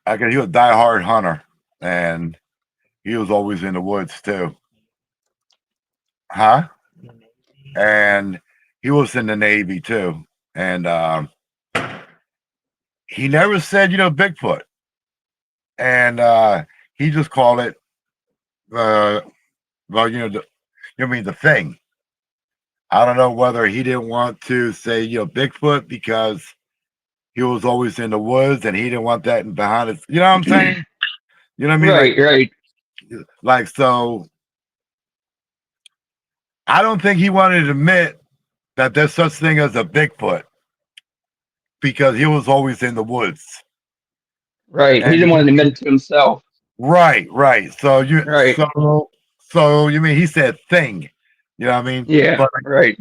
guess he was a diehard hunter, and he was always in the woods too. Huh? And he was in the Navy too. And he never said, Bigfoot. And he just called it the thing. I don't know whether he didn't want to say, Bigfoot because he was always in the woods and he didn't want that behind his, you know what I'm saying? You know what I mean? Right. Like, so I don't think he wanted to admit that there's such thing as a Bigfoot because he was always in the woods. Right. He didn't want to admit it to himself. Right. So Right. So you mean he said thing. You know what I mean? Yeah. Right.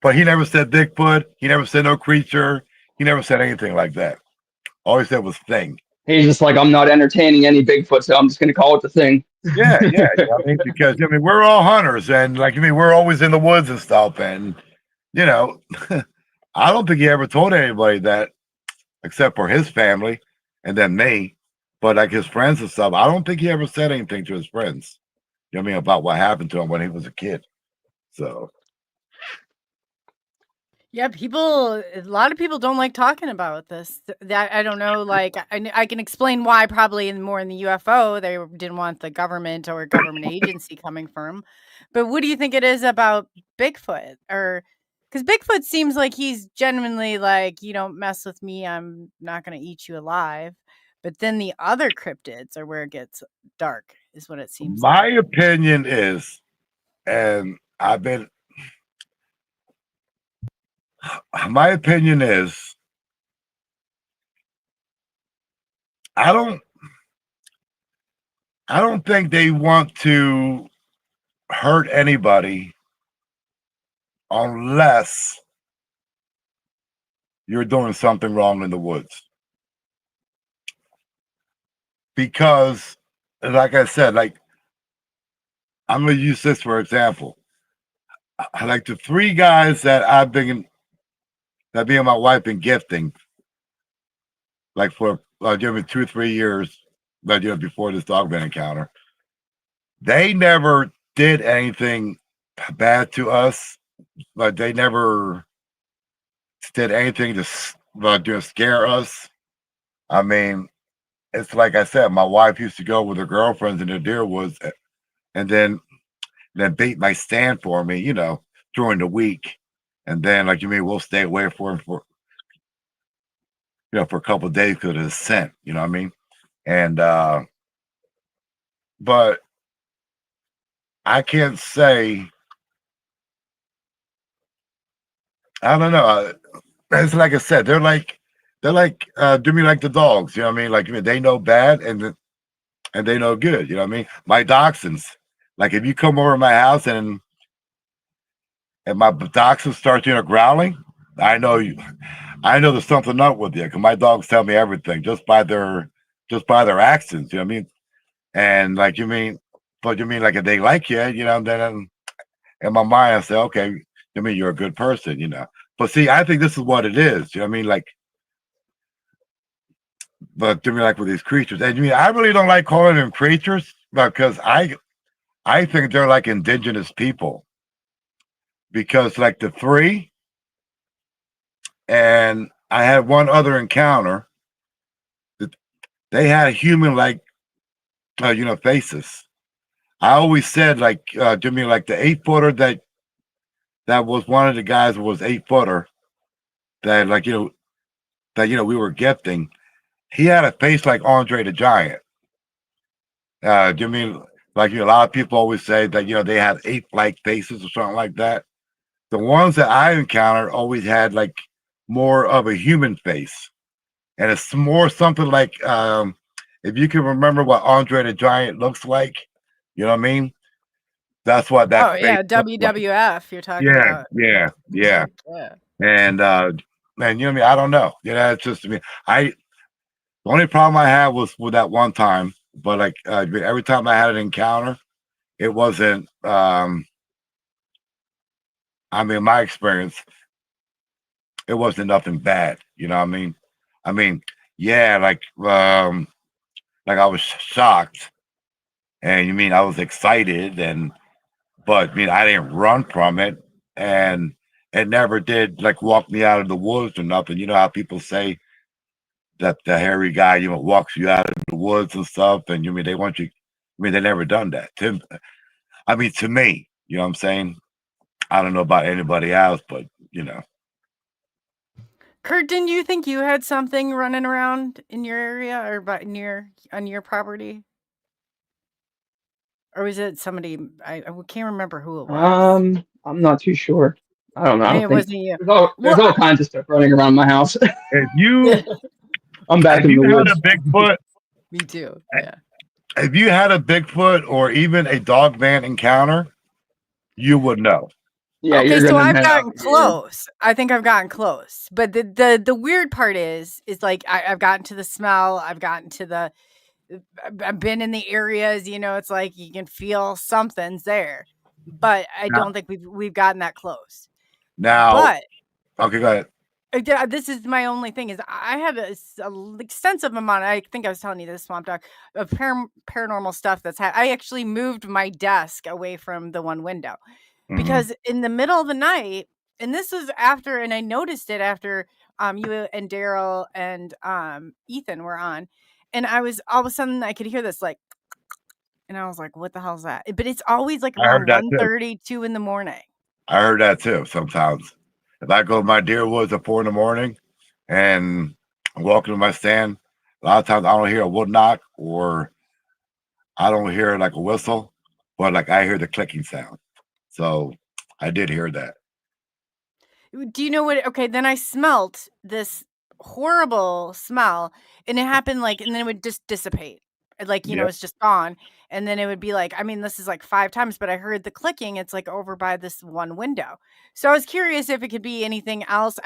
But he never said Bigfoot. He never said no creature. He never said anything like that. All he said was thing. He's just like, I'm not entertaining any Bigfoot, so I'm just going to call it the thing. Yeah. Because we're all hunters, and we're always in the woods and stuff, and I don't think he ever told anybody that, except for his family, and then me. But like his friends and stuff, I don't think he ever said anything to his friends. You know what I mean? About what happened to him when he was a kid. So Yeah, a lot of people don't like talking about this. That I don't know. Like, I can explain why. Probably more in the UFO, they didn't want the government or government agency coming for him. But what do you think it is about Bigfoot? Or because Bigfoot seems like he's genuinely like, you don't mess with me, I'm not going to eat you alive. But then the other cryptids are where it gets dark, is what it seems my like. opinion is, and my opinion is, I don't think they want to hurt anybody unless you're doing something wrong in the woods. Because, like I said, like I'm gonna use this for example. Like the 3 guys that me and my wife been gifting, like for during 2 or 3 years, like before this Dogman encounter, they never did anything bad to us. Like they never did anything to scare us. I mean, it's like I said, my wife used to go with her girlfriends in the deer woods, and then bait my stand for me, during the week, and then like we'll stay away for for a couple of days because of the scent. You know what I mean? And but I can't say. I don't know. It's like I said, they're like do me like the dogs. You know what I mean? Like they know bad and they know good. You know what I mean? My dachshunds. Like if you come over to my house and my dachshunds start growling, I know there's something up with you because my dogs tell me everything just by their accents. You know what I mean? And like but you mean like if they like you, then in my mind I say, okay, you're a good person. But see, I think this is what it is. You know what I mean? Like, but to me, like with these creatures, and I really don't like calling them creatures because I think they're like indigenous people because like the 3, and I had one other encounter that they had human like faces. I always said like to me like the 8-footer that was one of the guys who was 8-footer that like we were gifting. He had a face like Andre the Giant. Do you mean like a lot of people always say that they had ape-like faces or something like that? The ones that I encountered always had like more of a human face, and it's more something like if you can remember what Andre the Giant looks like, you know what I mean? That's what that Oh face yeah, looks like. WWF. You're talking Yeah, about. yeah, yeah. Yeah. And man, you know what I mean? I don't know. It's just the only problem I had was with that one time, but like every time I had an encounter, it wasn't my experience, it wasn't nothing bad. You know what I mean? Yeah, like I was shocked, and I was excited, but I didn't run from it, and it never did like walk me out of the woods or nothing. You know how people say that the hairy guy, walks you out of the woods and stuff, and they want you. They never done that. To me, you know what I'm saying? I don't know about anybody else, but Kurt, didn't you think you had something running around in your area or on your property? Or was it somebody? I can't remember who it was. I'm not too sure. I don't know. I Maybe don't it think wasn't you. there's all kinds of stuff running around my house. if you I'm back in the had woods. a Bigfoot, Me too. Yeah. if you had a Bigfoot or even a Dogman encounter, you would know. Yeah, Okay, you're so gonna I've head out gotten here. close. I think I've gotten close. But the weird part is like I've gotten to the smell. I've gotten to the. I've been in the areas. It's like you can feel something's there, but I Now, don't think we've gotten that close. now But okay, go ahead. Yeah, this is my only thing is I had a extensive amount. I think I was telling you this, Swampdogg, of paranormal stuff that's I actually moved my desk away from the one window Mhm. because in the middle of the night, and this was after, and I noticed it after you and Daryl and Ethan were on, and I was all of a sudden I could hear this like, and I was like, what the hell's that? But it's always like I heard around that too. 1:30, 2 in the morning. I heard that too sometimes. If I go to my deer woods at 4 in the morning and I'm walking to my stand, a lot of times I don't hear a wood knock or I don't hear like a whistle, but like I hear the clicking sound. So I did hear that. Do you know what? Okay, then I smelt this horrible smell, and it happened like, and then it would just dissipate. Like, Yep. it's just gone. And then it would be like, I mean, this is like 5 times, but I heard the clicking. It's like over by this one window. So I was curious if it could be anything else.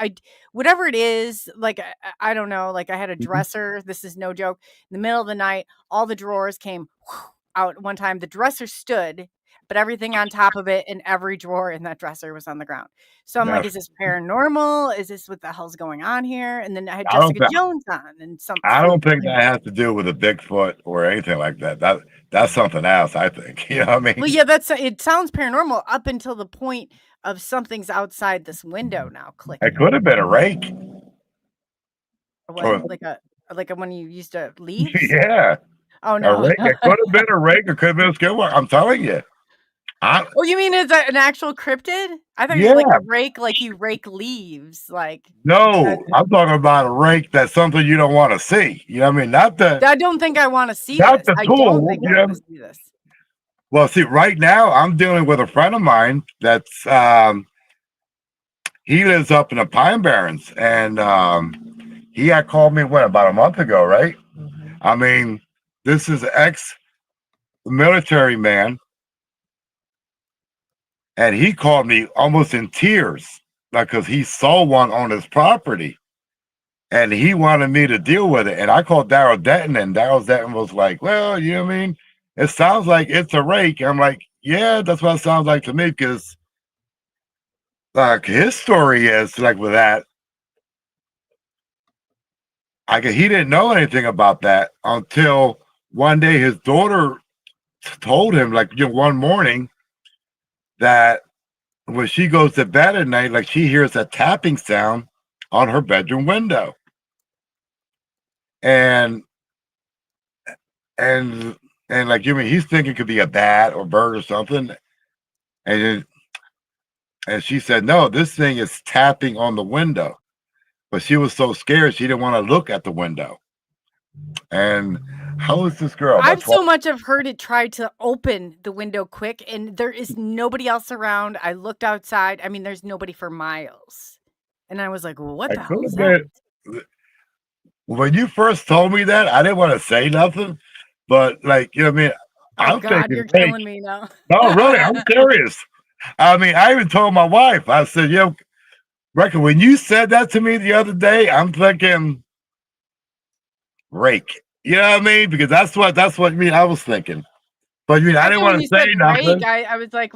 Whatever it is, like, I don't know. Like, I had a Mhm. dresser. This is no joke. In the middle of the night, all the drawers came out one time. The dresser stood, but everything on top of it and every drawer in that dresser was on the ground. So I'm like, That's, is this paranormal? Is this what the hell's going on here? And then I had I don't Jessica think Jones on and some I don't think and that has to do with a Bigfoot or anything like that. That's something else, I think. You know what I well, mean? yeah, it sounds paranormal up until the point of something's outside this window now It clicking. could have been a rake. What? Or Like a when you used to leaves? yeah. Oh A no. rake. It could have been a rake. It could have been a skidwalk. I'm telling you. I Oh, you mean it's an actual cryptid? I thought you Yeah. like a rake, like you rake leaves, like that. No, I'm talking about a rake that's something you don't want to see. You know what I mean? I don't think I want to see Not this. the I don't tool. think I You want to know? see this. Well, see, right now I'm dealing with a friend of mine that's he lives up in the Pine Barrens, and he had called me what about a month ago, right? I mean, this is ex-military man, and he called me almost in tears, like because he saw one on his property, and he wanted me to deal with it. And I called Daryl Denton, and Daryl Denton was like, "Well, you know what I mean? It sounds like it's a rake." I'm like, "Yeah, that's what it sounds like to me," because like his story is like with that. He didn't know anything about that until one day his daughter told him, like, one morning that when she goes to bed at night, like she hears a tapping sound on her bedroom window. And and and like you mean he's thinking it could be a bat or bird or something. And and she said, no, this thing is tapping on the window. But she was so scared she didn't want to look at the window. And how is this girl? I've About 12? so much have heard it try to open the window quick, and there is nobody else around. I looked outside. I mean, there's nobody for miles. And I was like, well, what It the hell could is have that? been when you first told me that, I didn't want to say nothing, but like, you know what I mean? Oh I'm God, thinking you're fake. killing me now. No, really, I'm serious. I mean, I even told my wife, I said, Reckon, when you said that to me the other day, I'm thinking rake. You know what I mean? Because that's what I was thinking. But I I didn't thought when want you to say said rake, nothing. I was like,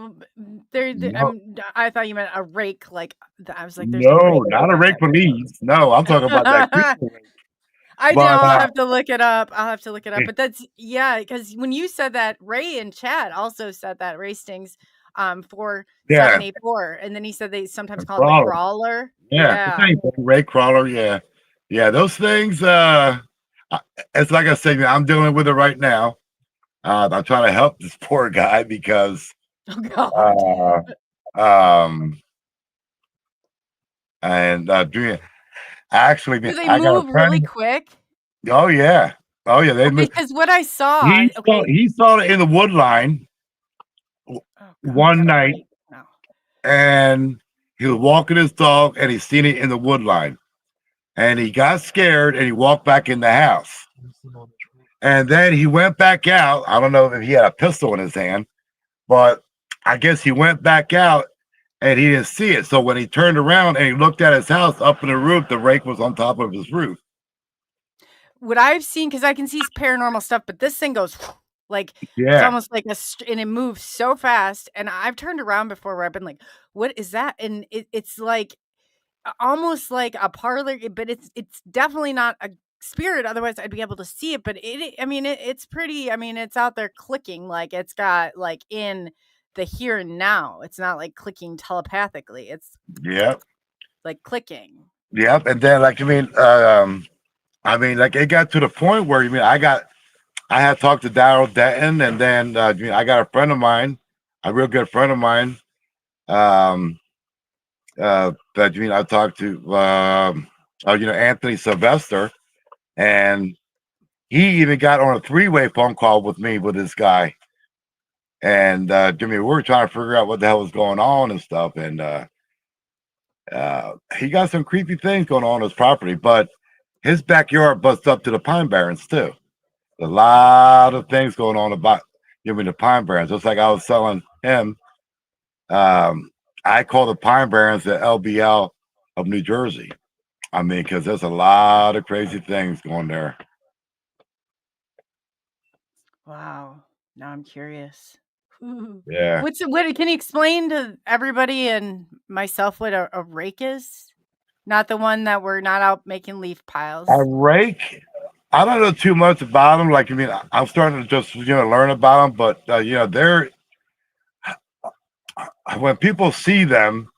No, I thought you meant a rake. Like I was like, there's no no, rake not a like rake for leaves. No, I'm talking about that that. creepy rake. I know. But I'll have to look it up. I'll have to look it up. But that's yeah, because when you said that, Ray in chat also said that Ray stings for yeah, 784, and then he said they sometimes a call it the crawler. crawler. Yeah, the Yeah. same thing. Rake crawler. Yeah, yeah. Those things. It's like I said, I'm dealing with it right now. I'm trying to help this poor guy because Oh God. uh, um, and doing actually, Do they I got a move really friend. quick? Oh yeah, oh yeah. They Okay, move. because what I saw. Okay. He saw it in the wood line Oh God, I one gotta night, write now. and he was walking his dog, and he seen it in the wood line, and he got scared, and he walked back in the house, and then he went back out. I don't know if he had a pistol in his hand, but I guess he went back out, and he didn't see it. So when he turned around and he looked at his house up in the roof, the rake was on top of his roof. What I've seen, because I can see paranormal stuff, but this thing goes like it's Yeah, almost like and it moves so fast. And I've turned around before where I've been like, "What is that?" And it's like almost like a parlor, but it's definitely not a spirit. Otherwise, I'd be able to see it. But it's pretty. I mean, it's out there clicking. Like it's got like in the here and now. It's not like clicking telepathically. It's Yep. like clicking. Yep. And then like like it got to the point where I had talked to Daryl Denton, and then I got a friend of mine, a real good friend of mine, that I talked to Anthony Sylvester, and he even got on a three-way phone call with me with this guy, and we were trying to figure out what the hell was going on and stuff, and he got some creepy things going on his property, but his backyard butts up to the Pine Barrens too. A lot of things going on about the Pine Barrens. Just like I was telling him, I call the Pine Barrens the LBL of New Jersey. I mean, because there's a lot of crazy things going there. Wow. Now I'm curious. Yeah. What can you explain to everybody and myself what a rake is? Not the one that we're not out making leaf piles. A rake? I don't know too much about them. Like, I'm starting to just learn about them, but they're when people see them,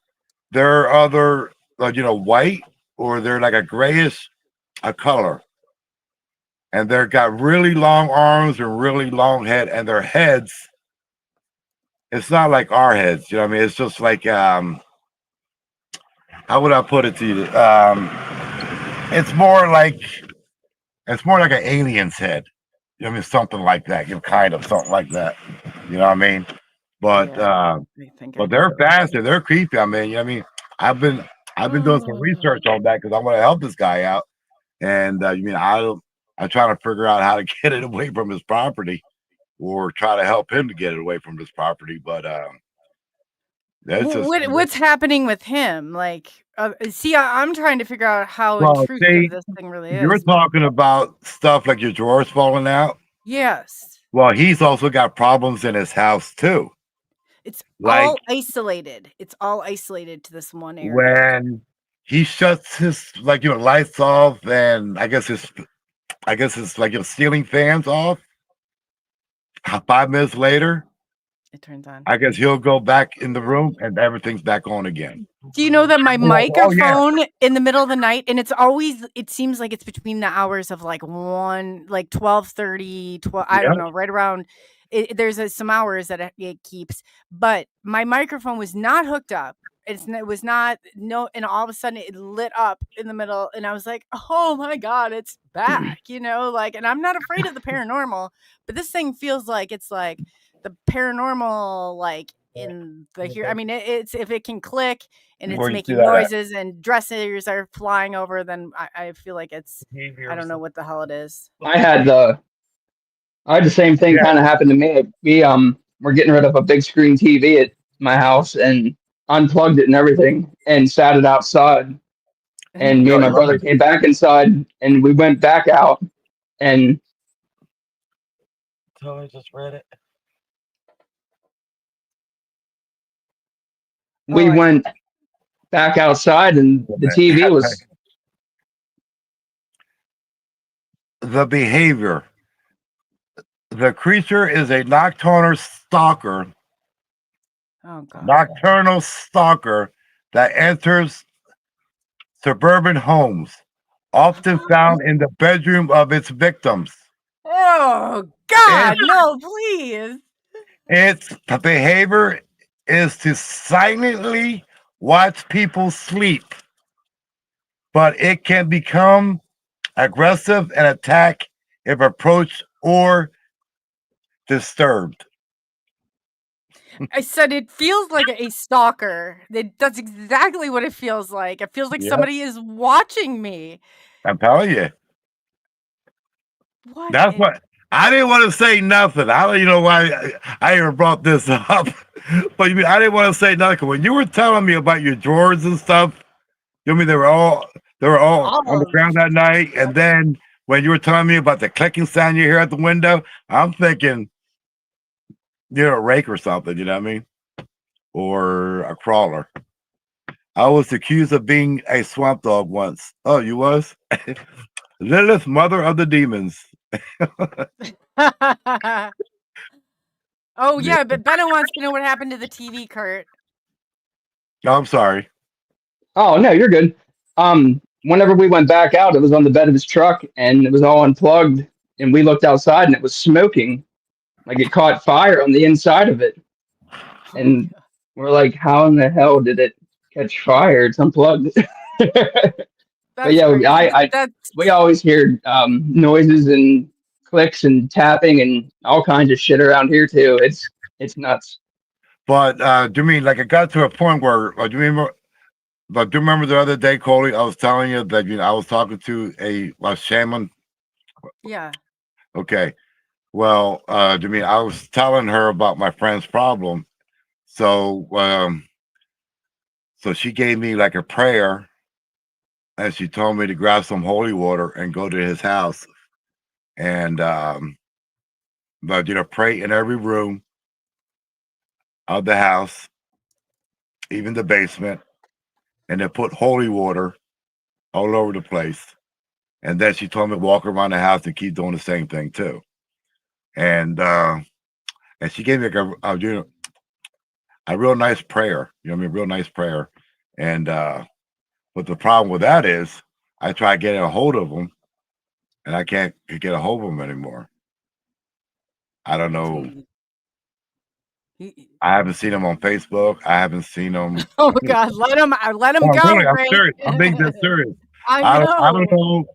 they're either white or they're like a grayish color, and they've got really long arms and really long head, and their heads. It's not like our heads, It's just like how would I put it to you? It's more like an alien's head. Something like that. Kind of something like that. You know what I mean? But but they're faster. They're creepy. I've been doing some research on that because I want to help this guy out, and I'm trying to figure out how to get it away from his property, or try to help him to get it away from his property. But what's happening with him? Like, I'm trying to figure out how intrusive this thing really is. You're talking about stuff like your drawers falling out. Yes. Well, he's also got problems in his house too. It's all isolated. It's all isolated to this one area. When he shuts his lights off, and I guess his ceiling fans off. 5 minutes later, it turns on. I guess he'll go back in the room and everything's back on again. Do you know that my microphone in the middle of the night, and it seems like it's between the hours of like 12:30, 12, I don't know, right around. There's some hours that it keeps, but my microphone was not hooked up. It was not, and all of a sudden it lit up in the middle, and I was like, oh my God, it's back, and I'm not afraid of the paranormal, but this thing feels like it's like the paranormal, like in the here. I mean, it's if it can click and it's making noises and dressers are flying over, then I feel like it's, I don't know what the hell it is. I had the same thing kind of happen to me. We were getting rid of a big screen TV at my house and unplugged it and everything and sat it outside. And me and my brother came back inside and we went back out and I just read it. We went back outside and the TV was the behavior. The creature is a nocturnal stalker. Oh, God. Nocturnal stalker that enters suburban homes, often found in the bedroom of its victims. Oh, God, no, please. Its behavior is to silently watch people sleep, but it can become aggressive and attack if approached or disturbed. I said it feels like a stalker. That's exactly what it feels like. It feels like somebody is watching me. I'm telling you. What? That's what I didn't want to say nothing. I don't know why I even brought this up. But I didn't want to say nothing. When you were telling me about your drawers and stuff, they were all on the ground that night. And then when you were telling me about the clicking sound you hear at the window, I'm thinking a rake or something, you know what I mean? Or a crawler. I was accused of being a swamp dog once. Oh, you was? Lilith, mother of the demons. Oh Yeah. yeah, but Benna wants to know what happened to the TV, Kurt. Oh, I'm sorry. Oh no, you're good. Whenever we went back out, it was on the bed of his truck and it was all unplugged. And we looked outside and it was smoking, like it caught fire on the inside of it. And we're like, how in the hell did it catch fire? It's unplugged. But That's yeah, crazy. That's we always hear noises and clicks and tapping and all kinds of shit around here too. It's nuts. But do you mean like it got to a point where do you remember? But do you remember the other day, Coley? I was telling you that I was talking to a shaman. yeah. Okay. Well, do you mean I was telling her about my friend's problem? So, so she gave me like a prayer, and she told me to grab some holy water and go to his house, and but pray in every room of the house, even the basement, and then put holy water all over the place. And then she told me to walk around the house and keep doing the same thing too. And she gave me like a real nice prayer. You know what I mean? Real nice prayer. And but the problem with that is I try getting a hold of him and I can't get a hold of him anymore. I don't know. I haven't seen him on Facebook. I haven't seen him. Oh God, let him Oh, go. really, I'm Ray. serious. I'm being dead serious. I know. I don't know.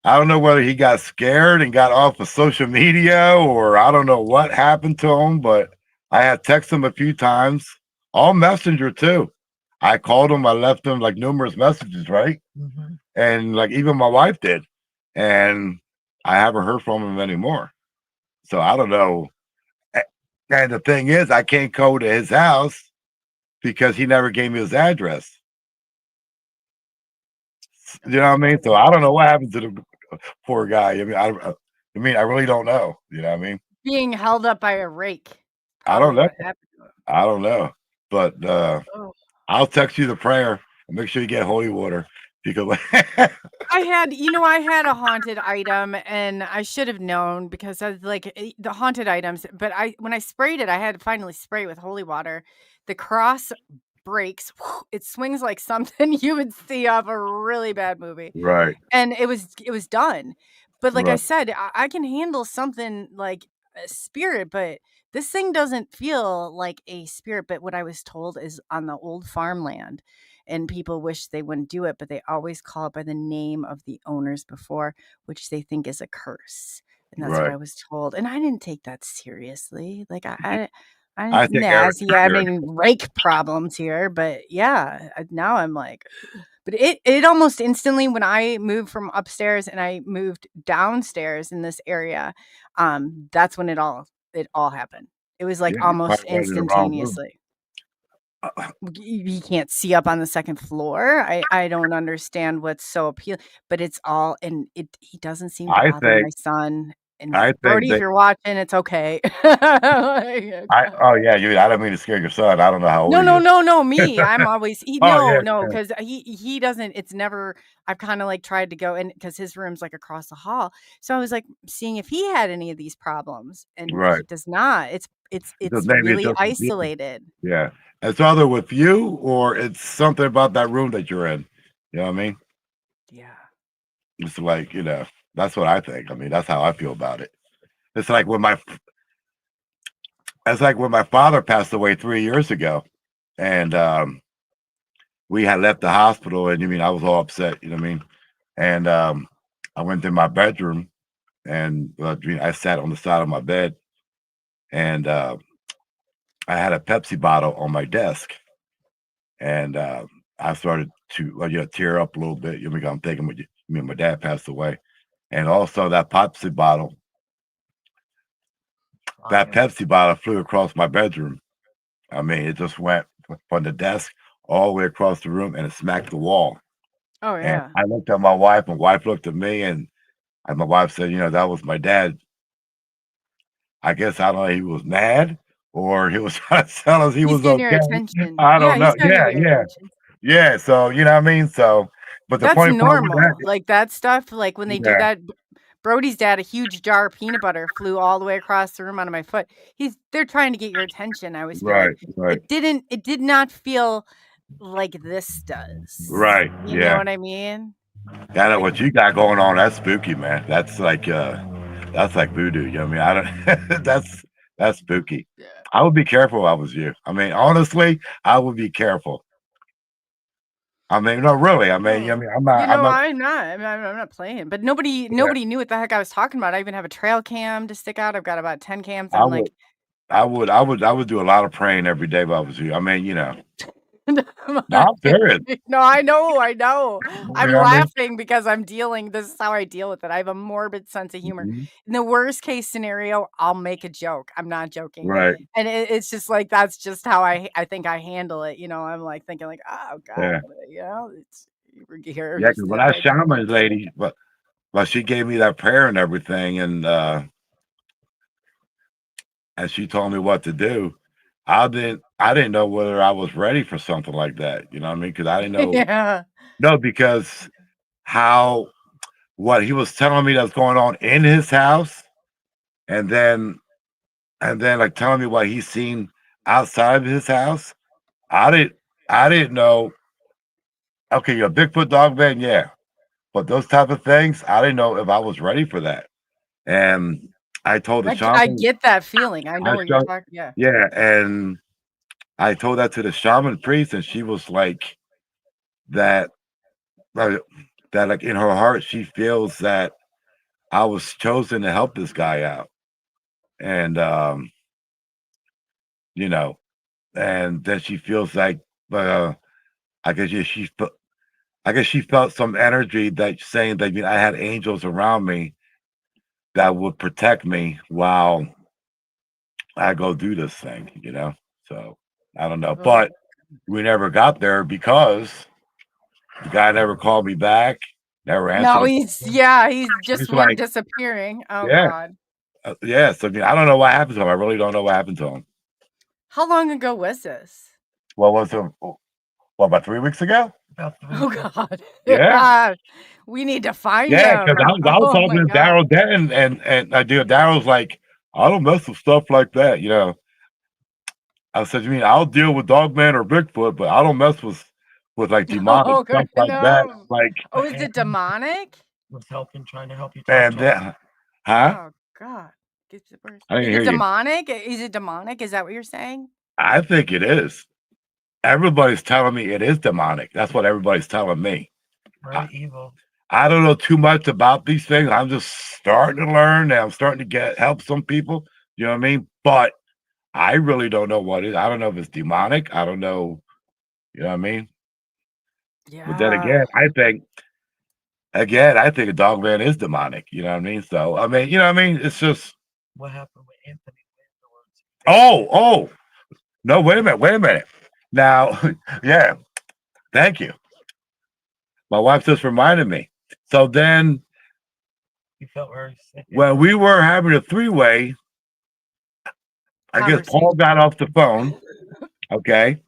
I don't know whether he got scared and got off of social media or I don't know what happened to him, but I had texted him a few times, all messenger too. I called him, I left him like numerous messages, right? Mm-hmm. And like even my wife did. And I haven't heard from him anymore. So I don't know. And the thing is, I can't go to his house because he never gave me his address. You know what I mean? So I don't know what happened to the poor guy. I mean, I really don't know. You know what I mean? Being held up by a rake. I don't know. What happened to him. I don't know. But Oh. I'll text you the prayer and make sure you get holy water because I had a haunted item and I should have known because I was like the haunted items, but when I sprayed it, I had to finally spray it with holy water. The cross breaks. It swings like something you would see off a really bad movie. right. And it was done. But like I Right. said, I can handle something like a spirit, but this thing doesn't feel like a spirit. But what I was told is on the old farmland, and people wish they wouldn't do it, but they always call it by the name of the owners before, which they think is a curse. And that's what Right. I was told. And I didn't take that seriously. Like I I think I mean, rake problems here, but yeah, now I'm like, but it almost instantly when I moved from upstairs and I moved downstairs in this area, that's when it all happened. It was like yeah, you almost probably went in the wrong room. instantaneously. You can't see up on the second floor. I don't understand what's so appealing, but it's all and he doesn't seem to I bother my think son. And I think Brody, if they you're watching, it's okay. oh yeah, I don't mean to scare your son. I don't know how old he is. No, me. I'm always Oh yeah. because he doesn't. It's never. I've kind of like tried to go in because his room's like across the hall. So I was like seeing if he had any of these problems, and he Right. does not. It's Because maybe it's really just with you. isolated. Yeah. It's either with you or it's something about that room that you're in. You know what I mean? Yeah. It's like, that's what I think. I mean, that's how I feel about it. It's like when my father passed away 3 years ago, and we had left the hospital, and I was all upset. You know what I mean? And I went in my bedroom, and I sat on the side of my bed, and I had a Pepsi bottle on my desk, and I started to tear up a little bit. I'm thinking, my dad passed away, and also that Pepsi bottle. That Pepsi bottle flew across my bedroom. I mean, it just went from the desk all the way across the room and it smacked the wall. Oh And yeah. I looked at my wife, and my wife looked at me, and my wife said, that was my dad. I guess I don't know, he was mad or he was trying to tell us he He's was getting your okay. attention. I Yeah, don't he's know. trying to Yeah, get your yeah. attention. Yeah, so you know what I mean. So, but the That's funny part with normal. Like that stuff, like when they do yeah, that. Brody's dad, a huge jar of peanut butter flew all the way across the room onto my foot. They're trying to get your attention. I always feel like right, it did not feel like this does. right, You know yeah. what I mean? I know Like, what you got going on. That's spooky, man. That's like voodoo. You know what I mean? I don't. That's spooky. I would be careful if I was you. I mean, honestly, I would be careful. I mean, no, really. I mean, oh, I'm not. I'm not. I'm not. I'm not playing. But nobody Yeah, knew what the heck I was talking about. I even have a trail cam to stick out. I've got about 10 cams. I I'm would. like, I would do a lot of praying every day if I was you. I mean, no, no, I'm serious. I know. You I'm know what I mean? laughing because this is how I deal with it. I have a morbid sense of humor. Mhm. In the worst case scenario, I'll make a joke. I'm not joking. Right. And it's just like that's just how I think I handle it. I'm like thinking like, oh God, Yeah. it's here. Yeah. Because when I shaman lady, but she gave me that prayer and everything, and she told me what to do. I didn't know whether I was ready for something like that. You know what I mean? Because I didn't know. Yeah. No, because how what he was telling me that's going on in his house, and then like telling me what he's seen outside of his house. I didn't I didn't know. Okay, you're a Bigfoot dog man, yeah, but those type of things, I didn't know if I was ready for that. And I told the I shaman, get that feeling. I know I what you're showed, talking. Yeah. yeah, and I told that to the shaman priest, and she was like that, like, that like in her heart, she feels that I was chosen to help this guy out, and you know, and then she feels like, uh, I guess yeah, I guess she felt some energy that saying that I had angels around me that would protect me while I go do this thing. So I don't know, Oh. but we never got there because the guy never called me back, never answered No, the phone. he's just He's went like, disappearing. Oh yeah, God. yeah. So I don't know what happened to him. I really don't know what happened to him. How long ago was this? What was it? What, about 3 weeks ago? Oh God. Yeah, We need to find yeah. him. Because I was Oh talking my to God. Daryl Denton, and I do. Daryl's like, I don't mess with stuff like that. I said, you mean I'll deal with Dogman or Bigfoot, but I don't mess with like demonic Oh stuff God, like that. no. Like, Oh, is it demonic? and then, huh? Oh God. Gets it worse. I didn't Is hear it you. demonic? Is it demonic? Is that what you're saying? I think it is. Everybody's telling me it is demonic. That's what everybody's telling me. I don't know too much about these things. I'm just starting to learn, and I'm starting to help some people. You know what I mean? But I really don't know what it is. I don't know if it's demonic. I don't know. You know what I mean? But then Yeah. again, I think a dog man is demonic. You know what I mean? So I mean, you know what I mean? It's just oh no, wait a minute. Now, yeah, thank you. My wife just reminded me. So then when we were having a three-way, I guess Paul Conversation. got off the phone. Okay.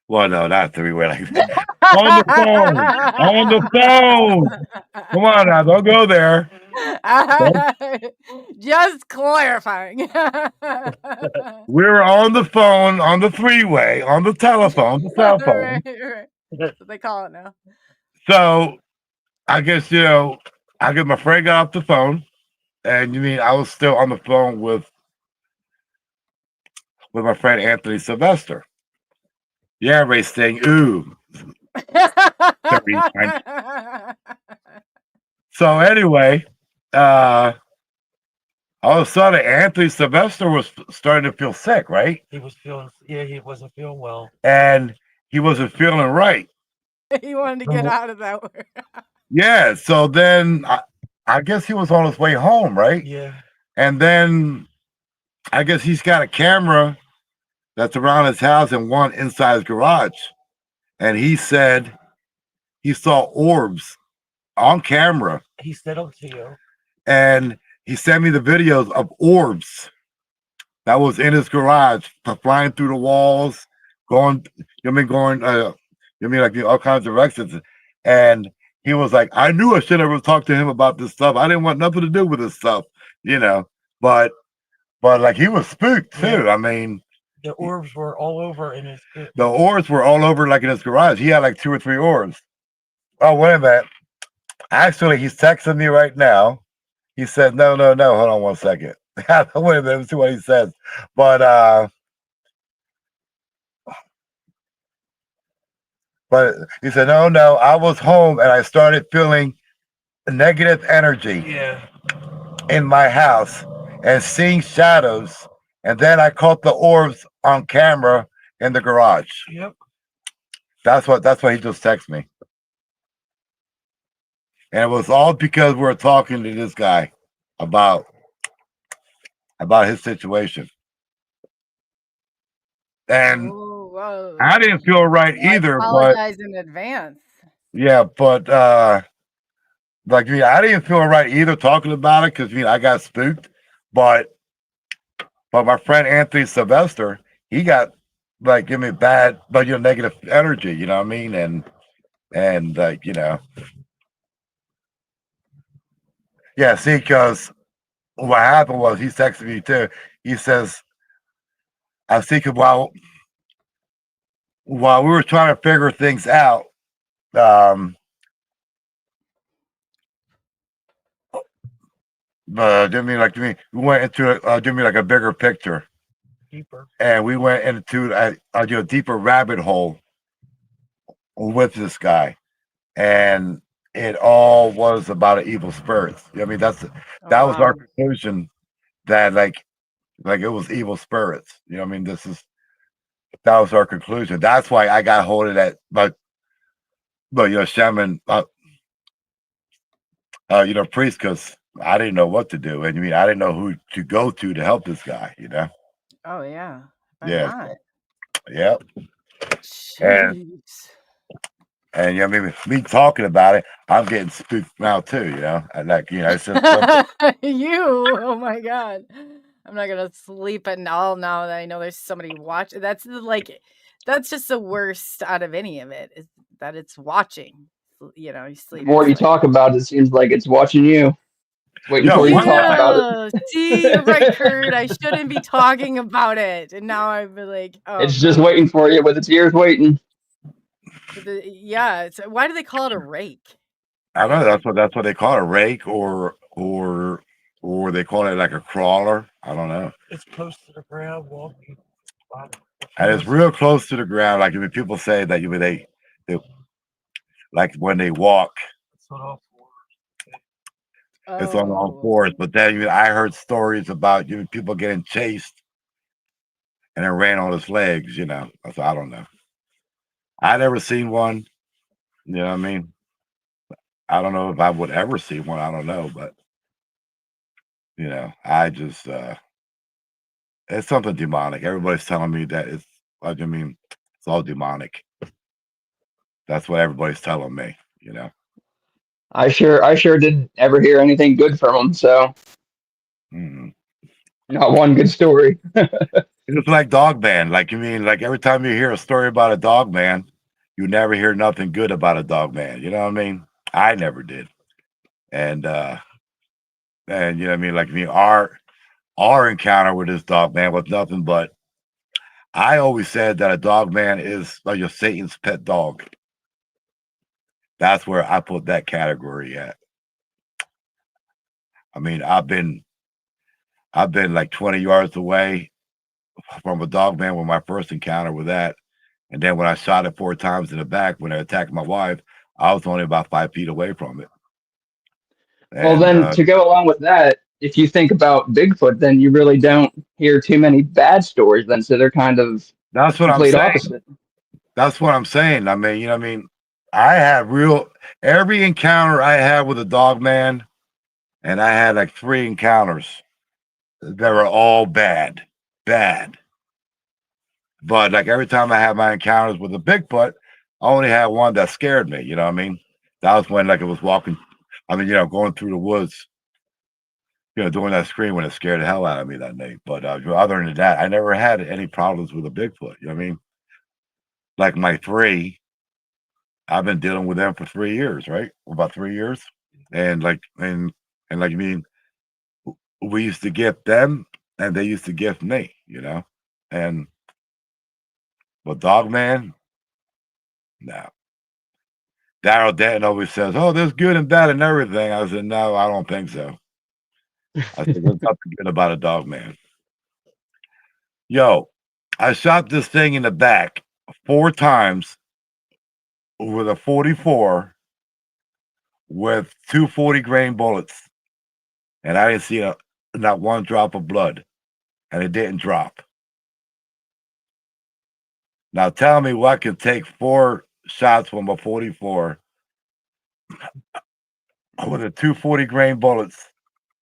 Well, no, not three-way like that. On the phone. On the phone. Come on now, don't go there. Don't- Just clarifying. We were on the phone, on the three-way, on the telephone, the cell phone. Right. That's what they call it now. So I guess I get my friend got off the phone, and you mean I was still on the phone with my friend Anthony Sylvester. Yeah, everybody's saying ooh. So anyway, all of a sudden Anthony Sylvester was starting to feel sick, right? He wasn't feeling well. And he wasn't feeling right. He wanted to get out of that word. Yeah. So then I guess he was on his way home, right? Yeah. And then I guess he's got a camera that's around his house and one inside his garage. And he said he saw orbs on camera. He said them to you. And he sent me the videos of orbs that was in his garage, flying through the walls, going, You know what I mean, like all kinds of directions. And he was like, I knew I should have talked to him about this stuff. I didn't want nothing to do with this stuff, you know. But like he was spooked too. I mean, The orbs were all over in his. the orbs were all over like in his garage. He had like 2 or 3 orbs. Oh, wait a minute. Actually, he's texting me right now. He said, no. Hold on 1 second. Wait a minute. Let's see what he says. But he said, no. I was home and I started feeling negative energy Yeah. in my house and seeing shadows. And then I caught the orbs on camera in the garage. Yep. That's what he just texted me. And it was all because we were talking to this guy about his situation. And Oh, whoa. I didn't feel right I either, but apologize in advance. yeah, but like I didn't feel right either talking about it because I got spooked. But my friend Anthony Sylvester, he got like give me bad, but negative energy, you know what I mean? And like yeah, see, because what happened was he texted me too. He says, I think while we were trying to figure things out, we went into like a bigger picture, Deeper. and we went into a deeper rabbit hole with this guy, and it all was about an evil spirits. I mean, that was our conclusion, that like it was evil spirits. You know what I mean? That was our conclusion. That's why I got hold of that, but shaman, priest, because I didn't know what to do, and I didn't know who to go to help this guy. Oh yeah. Why Yeah. not? Yep. Jeez. And me talking about it, I'm getting spooked now too. And like it's just something. Oh my god. I'm not gonna sleep at all now that I know there's somebody watching. That's just the worst out of any of it, is that it's watching. You The sleep. more you talk about it, it seems like it's watching you. It's waiting for you to talk about it. See, you're right, Kurt. I shouldn't be talking about it. And now I've been like, oh, it's just waiting for you with its ears waiting. Why do they call it a rake? I don't know. That's what they call it, a rake, or they call it like a crawler. I don't know. It's close to the ground, walking. And it's real close to the ground. Like people say that they like when they walk, It's on all fours. it's on all fours. But then I heard stories about people getting chased and it ran on his legs. So I don't know. I never seen one. You know what I mean? I don't know if I would ever see one. I don't know, but I just it's something demonic. Everybody's telling me that it's all demonic. That's what everybody's telling me. I sure didn't ever hear anything good from him. So not one good story. It's like Dogman. Like every time you hear a story about a Dogman, you never hear nothing good about a Dogman. You know what I mean? I never did. And our encounter with this Dogman was nothing but, I always said that a Dogman is like your Satan's pet dog. That's where I put that category at. I mean, I've been like 20 yards away from a Dogman with my first encounter with that. And then when I shot it 4 times in the back when it attacked my wife, I was only about 5 feet away from it. Well, then to go along with that, if you think about Bigfoot, then you really don't hear too many bad stories. Then, so they're kind of that's what I'm saying. Opposite. That's what I'm saying. I mean, I had every encounter I had with a Dogman, and I had like 3 encounters that were all bad. But like every time I had my encounters with a Bigfoot, I only had one that scared me. You know what I mean? That was when like it was walking. Going through the woods. Doing that scream when it scared the hell out of me that night. But other than that, I never had any problems with a Bigfoot. You know what I mean? Like my 3, I've been dealing with them for 3 years, right? About 3 years, and like I mean, we used to gift them, and they used to gift me, and but Dogman, no. Daryl Denton always says, "Oh, there's good and bad and everything." I said, "No, I don't think so." I said, "There's nothing good about a Dogman." Yo, I shot this thing in the back 4 times with a 44 with two 40-grain bullets, and I didn't see not one drop of blood, and it didn't drop. Now tell me what can take 4 shots from a 44 with a two 40-grain bullets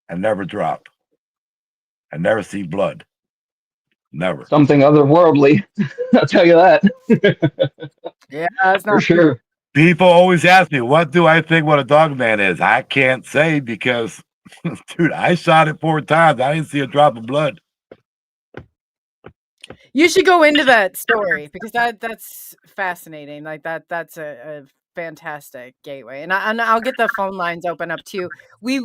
and never drop and never see blood. Never. Something otherworldly. I'll tell you that. Yeah, it's For not sure. People always ask me, what do I think what a Dogman is? I can't say because, dude, I shot it 4 times. I didn't see a drop of blood. You should go into that story because that's fascinating. Like that's a fantastic gateway. And I'll get the phone lines open up too. We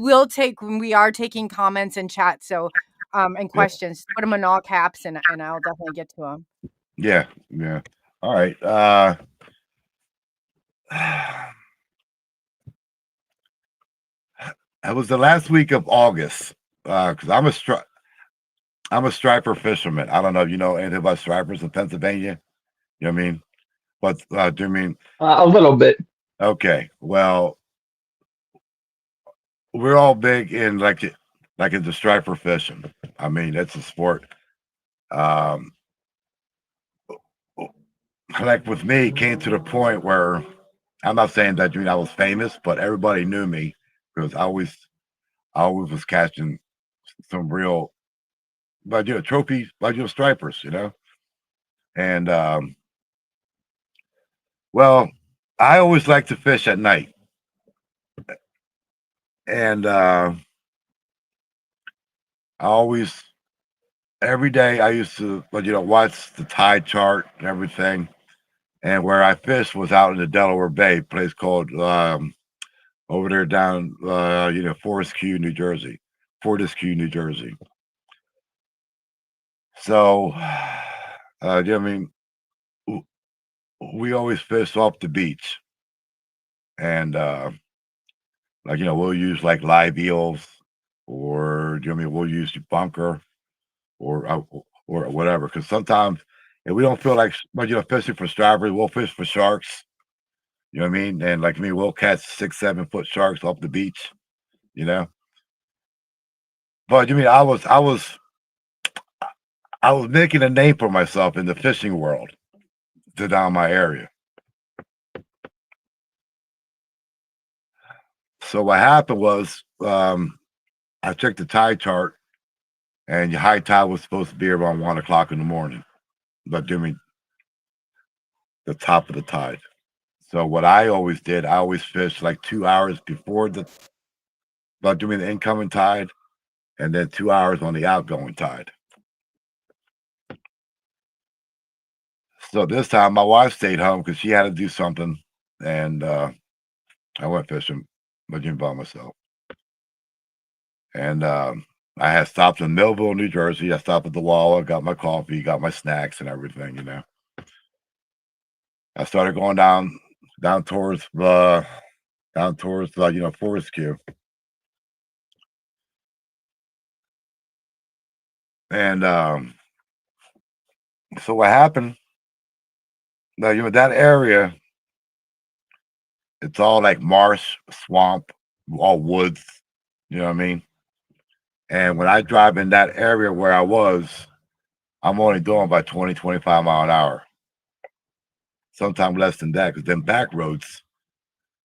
are taking comments in chat. So and questions, put them in all caps and I'll definitely get to them. Yeah. All right. It was the last week of August because I'm a striper fisherman. I don't know if you know anything about stripers in Pennsylvania. You know what I mean? But do you mean A little bit. okay? Well, we're all big in like in the striper fishing. I mean, it's a sport. Um, like with me, it came to the point where I'm not saying that I was famous, but everybody knew me because I always was catching some real, but trophy, but stripers, and well, I always like to fish at night, and I always every day I used to, watch the tide chart and everything. And where I fished was out in the Delaware Bay, place called over there down, Fortescue, New Jersey. New Jersey. So, I mean, we always fish off the beach, and we'll use like live eels, or we'll use bunker, or whatever. Because sometimes if we don't feel like fishing for stripers, we'll fish for sharks. You know what I mean? And like me, we'll catch 6, 7 foot sharks off the beach. But I was making a name for myself in the fishing world down my area. So what happened was I checked the tide chart, and your high tide was supposed to be around 1 o'clock in the morning, but doing the top of the tide. So what I always did, I always fished like 2 hours before doing the incoming tide, and then 2 hours on the outgoing tide. So this time my wife stayed home because she had to do something, and I went fishing, but by myself. And I had stopped in Millville, New Jersey. I stopped at the Walla, got my coffee, got my snacks and everything, I started going down towards Fortescue. And so what happened, now that area, it's all like marsh, swamp, all woods, you know what I mean? And when I drive in that area where I was, I'm only doing about 20, 25 mile an hour. Sometimes less than that, because then back roads,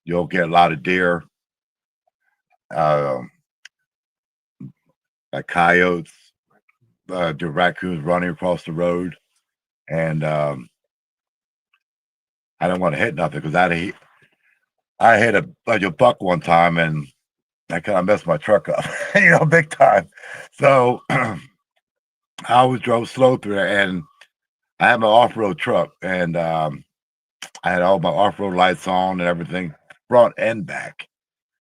you'll get a lot of deer, like coyotes, the raccoons running across the road. And I didn't want to hit nothing because I hit a buck one time, and I kind of messed my truck up, big time. So I always drove slow through there, and I had my off-road truck, and I had all my off-road lights on and everything, front and back.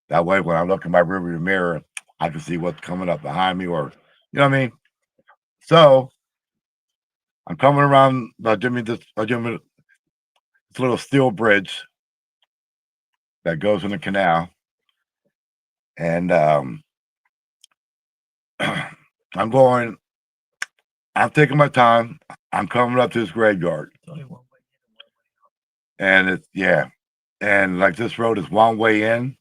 That way, when I look in my rearview mirror, I can see what's coming up behind me, or you know what I mean. So I'm coming around this little steel bridge that goes in the canal, and I'm going. I'm taking my time. I'm coming up to this graveyard, and and like this road is one way in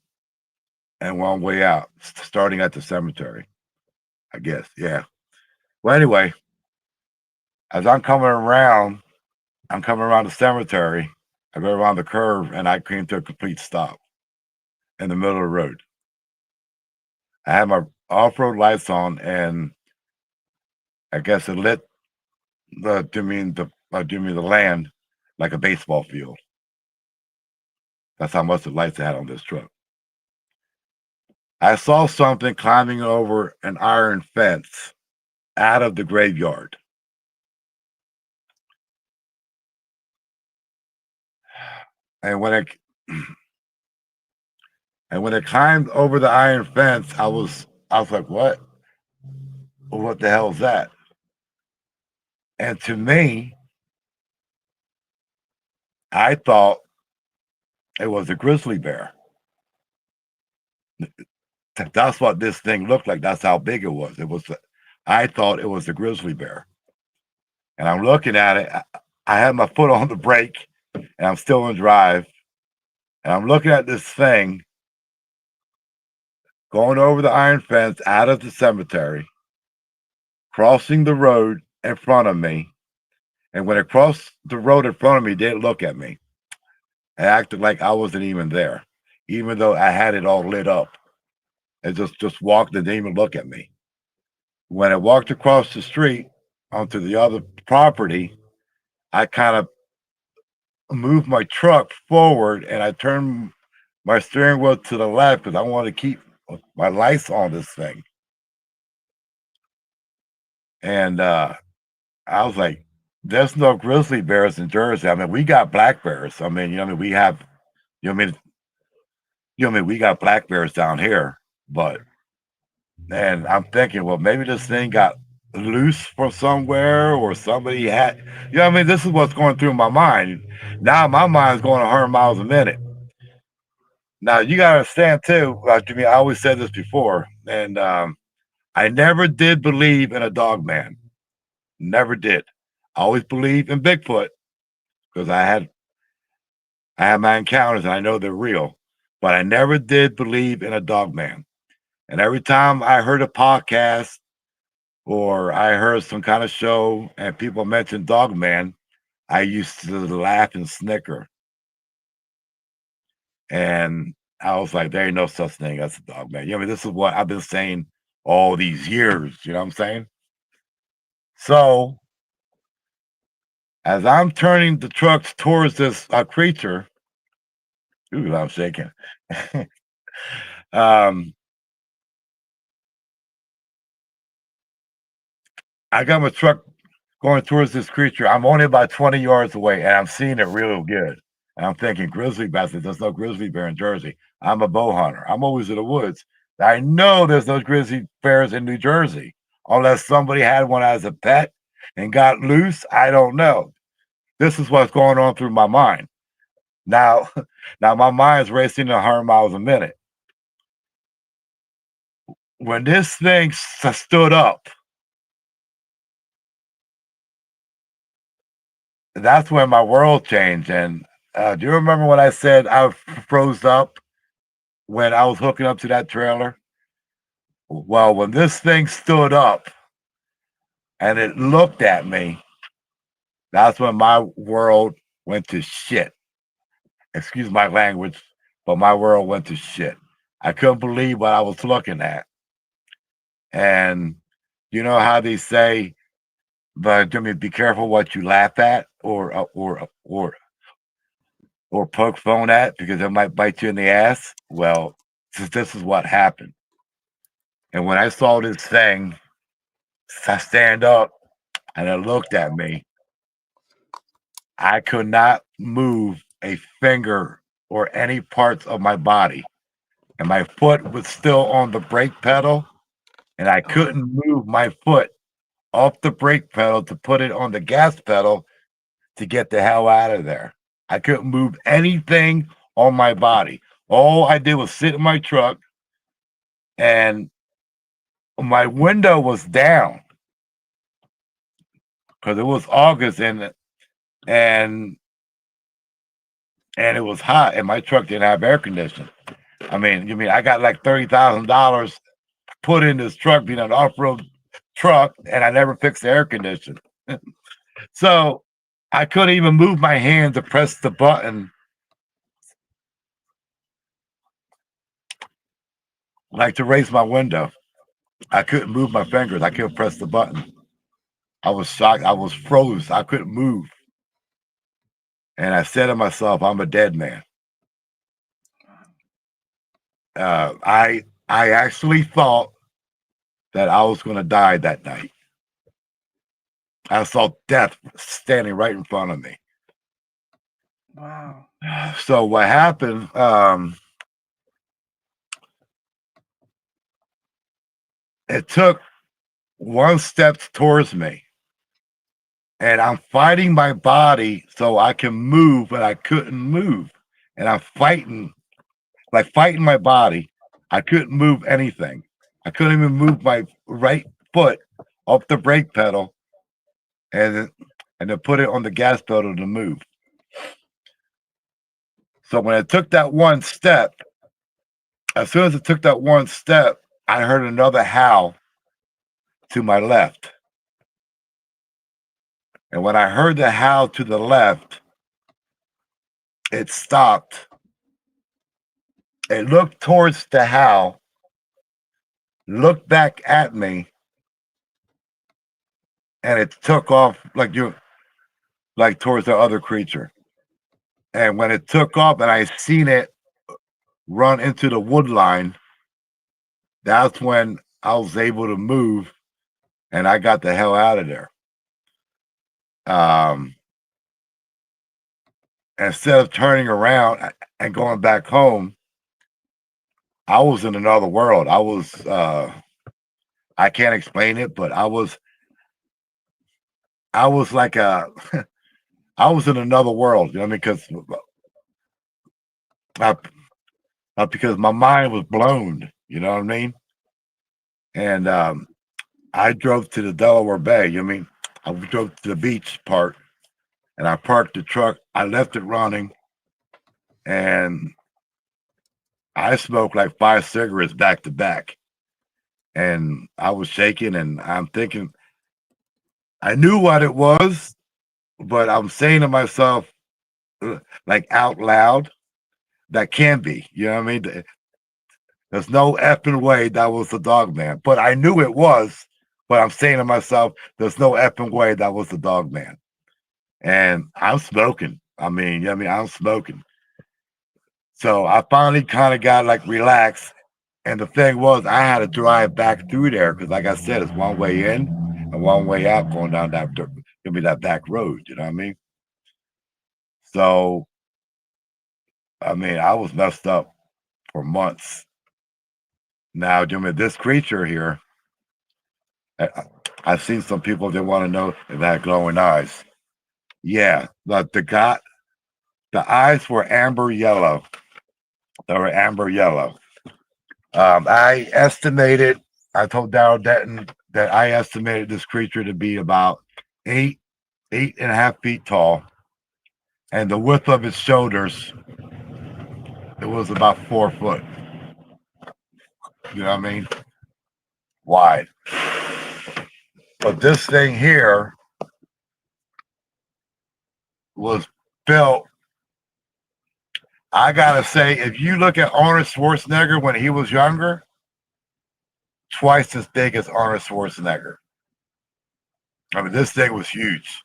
and one way out, starting at the cemetery. I guess, yeah. Well, anyway, as I'm coming around the cemetery. I go around the curve, and I came to a complete stop in the middle of the road. I had my off-road lights on, and I guess it lit the land like a baseball field. That's how much the lights I had on this truck. I saw something climbing over an iron fence out of the graveyard. And when it climbed over the iron fence, I was like, what? What the hell is that? And to me, I thought it was a grizzly bear. That's what this thing looked like. That's how big it was. I thought it was a grizzly bear. And I'm looking at it. I had my foot on the brake, and I'm still in drive. And I'm looking at this thing going over the iron fence out of the cemetery, crossing the road in front of me. And when it crossed the road in front of me, it didn't look at me. It acted like I wasn't even there, even though I had it all lit up. It just walked and didn't even look at me. When it walked across the street onto the other property, I kind of moved my truck forward, and I turned my steering wheel to the left because I want to keep my lights on this thing. And I was like, there's no grizzly bears in Jersey. I mean, we got black bears. I mean, we have, we got black bears down here. But, and I'm thinking, well, maybe this thing got loose from somewhere, or somebody had, this is what's going through my mind. Now my mind's going 100 miles a minute. Now you got to understand too, I always said this before, and I never did believe in a Dogman. Never did. I always believed in Bigfoot because I had my encounters and I know they're real, but I never did believe in a Dogman. And every time I heard a podcast or I heard some kind of show and people mentioned Dogman, I used to laugh and snicker. And I was like, there ain't no such thing as a Dogman. This is what I've been saying all these years. You know what I'm saying? So as I'm turning the trucks towards this creature, ooh, I'm shaking. I got my truck going towards this creature. I'm only about 20 yards away, and I'm seeing it real good. And I'm thinking, grizzly bear. There's no grizzly bear in Jersey. I'm a bow hunter. I'm always in the woods. I know there's no grizzly bears in New Jersey, unless somebody had one as a pet and got loose. I don't know. This is what's going on through my mind. Now my mind's racing 100 miles a minute. When this thing stood up, that's when my world changed. And do you remember when I said I froze up when I was hooking up to that trailer? Well, when this thing stood up and it looked at me, that's when my world went to shit. Excuse my language, but my world went to shit. I couldn't believe what I was looking at. And you know how they say, but be careful what you laugh at or poke fun at, because it might bite you in the ass. Well, this is what happened. And when I saw this thing stand up and it looked at me, I could not move a finger or any parts of my body. And my foot was still on the brake pedal, and I couldn't move my foot off the brake pedal to put it on the gas pedal to get the hell out of there. I couldn't move anything on my body. All I did was sit in my truck, and my window was down because it was August and it was hot, and my truck didn't have air conditioning. I mean, you mean I got like $30,000 put in this truck, being an off-road truck, and I never fixed the air conditioning. So I couldn't even move my hand to press the button, like to raise my window. I couldn't move my fingers. I couldn't press the button. I was shocked. I was froze. I couldn't move. And I said to myself, I'm a dead man. I actually thought that I was going to die that night. I saw death standing right in front of me. Wow. So what happened? It took one step towards me, and I'm fighting my body so I can move, but I couldn't move. And I'm fighting my body. I couldn't move anything. I couldn't even move my right foot off the brake pedal and then put it on the gas pedal to move. So when I took that one step, as soon as I took that one step, I heard another howl to my left. And when I heard the howl to the left, it stopped. It looked towards the howl, looked back at me, and it took off like towards the other creature. And when it took off and I seen it run into the wood line, that's when I was able to move and I got the hell out of there. Instead of turning around and going back home, I was in another world. I was, I can't explain it, but I was like I was in another world, you know, because my mind was blown, you know what I mean? And I drove to the Delaware Bay. You know what I mean? I drove to the beach part, and I parked the truck. I left it running, and I smoked like 5 cigarettes back to back. And I was shaking, and I'm thinking, I knew what it was, but I'm saying to myself, like out loud, that can't be. You know what I mean? There's no effing way that was the Dogman. But I knew it was, but I'm saying to myself, there's no effing way that was the Dogman. And I'm smoking. I mean, you know what I mean? I'm smoking. So I finally kind of got like relaxed. And the thing was, I had to drive back through there because, like I said, it's one way in and one way out going down that that back road. You know what I mean? So, I mean, I was messed up for months. Now, Jimmy, this creature here, I've seen some people that want to know if it had glowing eyes. Yeah, the eyes were amber yellow. They were amber yellow. I told Daryl Denton that I estimated this creature to be about 8.5 feet tall. And the width of its shoulders, it was about 4 foot. You know what I mean? Wide. But this thing here was built. I gotta say, if you look at Arnold Schwarzenegger when he was younger, twice as big as Arnold Schwarzenegger. I mean, this thing was huge.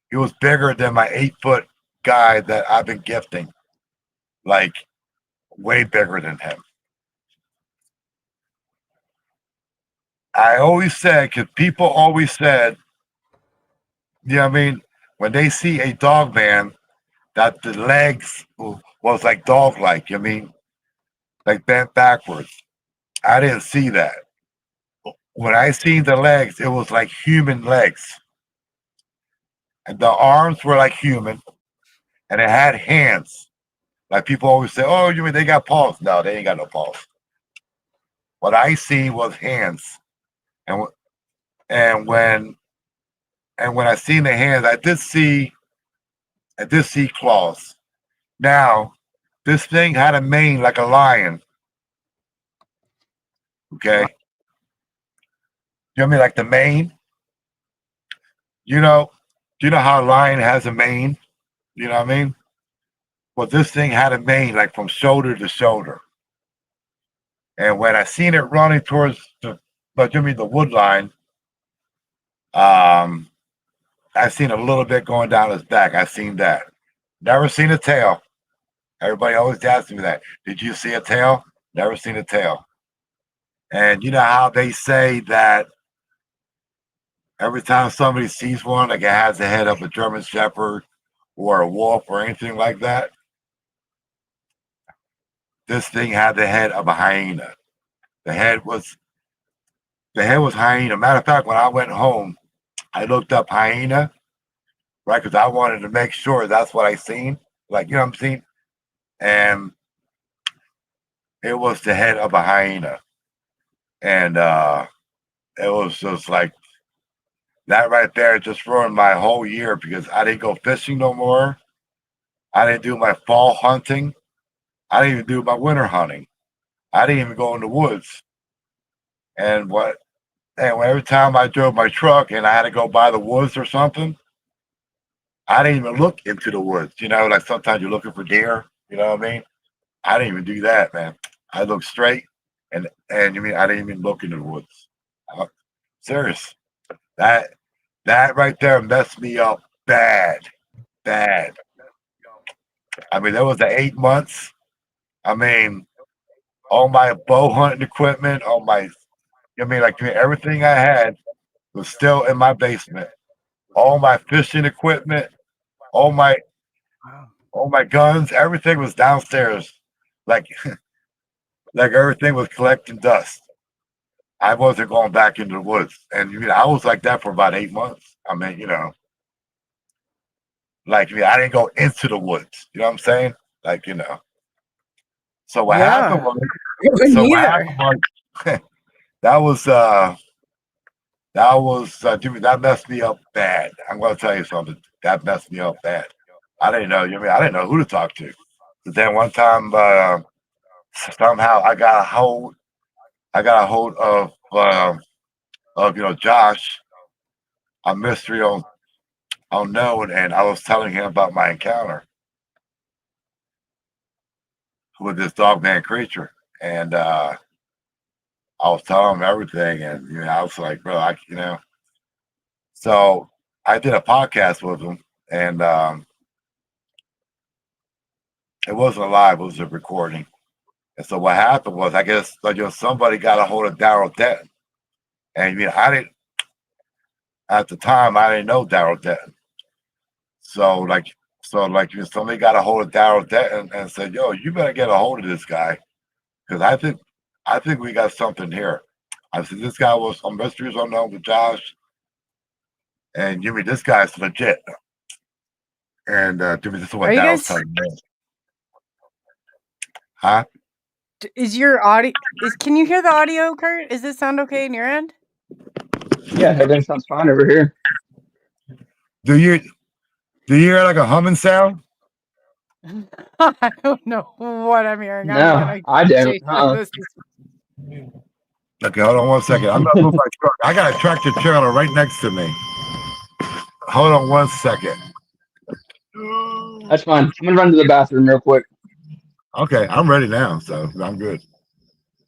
He was bigger than my 8-foot guy that I've been gifting. Like, way bigger than him. I always said, because people always said, you know what I mean, when they see a Dogman, that the legs was like dog-like. I mean, like bent backwards. I didn't see that. When I seen the legs, it was like human legs, and the arms were like human, and it had hands. Like people always say, "Oh, you mean they got paws?" No, they ain't got no paws. What I seen was hands, and and when when I seen the hands, I did see claws. Now, this thing had a mane like a lion. Okay, you know what I mean, like the mane. You know, do you know how a lion has a mane? You know what I mean? Well, this thing had a mane like from shoulder to shoulder. And when I seen it running towards the wood line, I seen a little bit going down his back. I seen that. Never seen a tail. Everybody always asks me that. Did you see a tail? Never seen a tail. And you know how they say that every time somebody sees one, like it has the head of a German Shepherd or a wolf or anything like that? This thing had the head of a hyena. The head was hyena. Matter of fact, when I went home, I looked up hyena, right? Because I wanted to make sure that's what I seen. Like, you know what I'm seeing? And it was the head of a hyena. And it was just like that right there just ruined my whole year because I didn't go fishing no more. I didn't do my fall hunting. I didn't even do my winter hunting. I didn't even go in the woods. And every time I drove my truck and I had to go by the woods or something, I didn't even look into the woods. You know, like sometimes you're looking for deer. You know what I mean? I didn't even do that, man. I looked straight, and you mean I didn't even look into the woods. Serious. That right there messed me up bad. I mean, there was the 8 months. I mean, all my bow hunting equipment, everything I had was still in my basement. All my fishing equipment, all my guns, everything was downstairs. Like like everything was collecting dust. I wasn't going back into the woods. And I was like that for about 8 months. I mean, like I didn't go into the woods. You know what I'm saying? Like, So what happened was that that messed me up bad. I'm gonna tell you something. That messed me up bad. I didn't know. I didn't know who to talk to. But then one time, somehow I got a hold of Josh, a mystery unknown, and I was telling him about my encounter with this Dogman creature, and I was telling him everything, and I was like, bro, So I did a podcast with him, and it wasn't a live; it was a recording. And so what happened was, I guess somebody got a hold of Daryl Denton, and I didn't at the time. I didn't know Daryl Denton, so somebody got a hold of Daryl Denton and said, "Yo, you better get a hold of this guy, because I think we got something here." I said, "This guy was some mysteries unknown with Josh, and this guy's legit." And this is what Daryl's telling me. Huh? Is your audio? Can you hear the audio, Kurt? Is this sound okay in your end? Yeah, everything sounds fine over here. Do you hear like a humming sound? I don't know what I'm hearing. No, I don't. Okay, hold on one second. I'm gonna move my truck. I got a tractor trailer right next to me. Hold on one second. That's fine. I'm gonna run to the bathroom real quick. Okay, I'm ready now, so I'm good.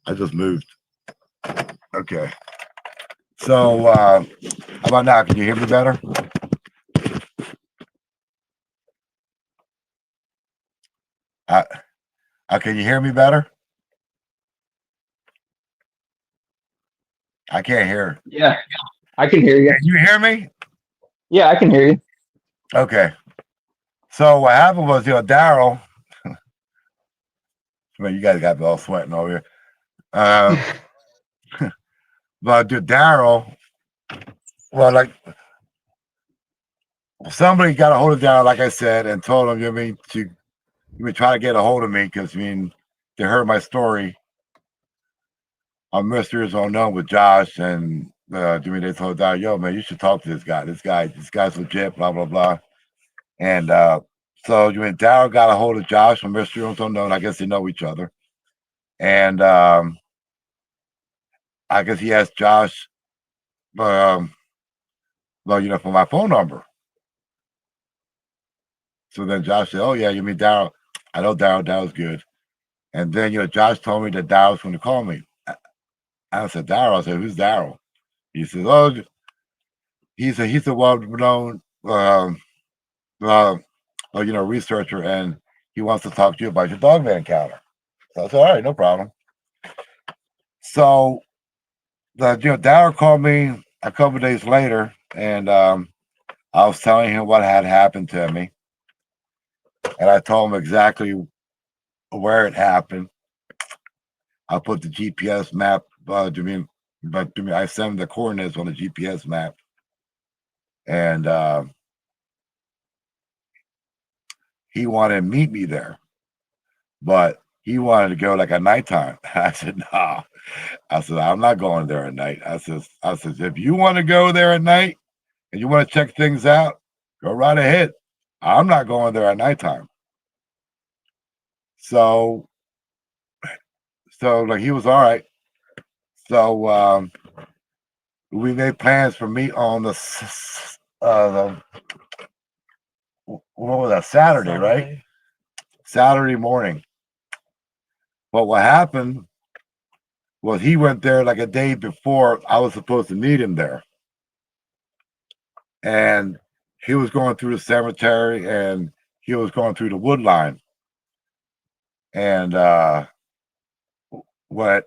I just moved. Okay. So how about now? Can you hear me better? Can you hear me better? I can't hear. Yeah, I can hear you. Can you hear me? Yeah, I can hear you. Okay. So what happened was, Daryl. Man, you guys got me all sweating over here. But Daryl, well, like somebody got a hold of Daryl, like I said, and told him, to try to get a hold of me because they heard my story on Mysteries Unknown with Josh, and they told Daryl, yo, man, you should talk to this guy. This guy's legit, blah blah blah. And so Daryl got a hold of Josh from Mysteries Unknown. I guess they know each other, and I guess he asked Josh, for my phone number. So then Josh said, "Oh yeah, you mean Daryl? I know Daryl. Daryl's good." And then Josh told me that Daryl's going to call me. I said, "Daryl." I said, "Who's Daryl?" He said, "Oh, he's a well-known researcher, and he wants to talk to you about your Dogman encounter." So I said, "All right, no problem." So Daryl called me a couple of days later, and I was telling him what had happened to me, and I told him exactly where it happened. I put the GPS map. I sent him the coordinates on the GPS map, and he wanted to meet me there, but he wanted to go like at nighttime. I said, "No." I said, "I'm not going there at night." I said, "If you want to go there at night and you want to check things out, go right ahead. I'm not going there at nighttime." So like he was all right. So we made plans for meet on the what was that, Saturday, right? Saturday morning. But what happened was he went there like a day before I was supposed to meet him there. And he was going through the cemetery and he was going through the wood line. And what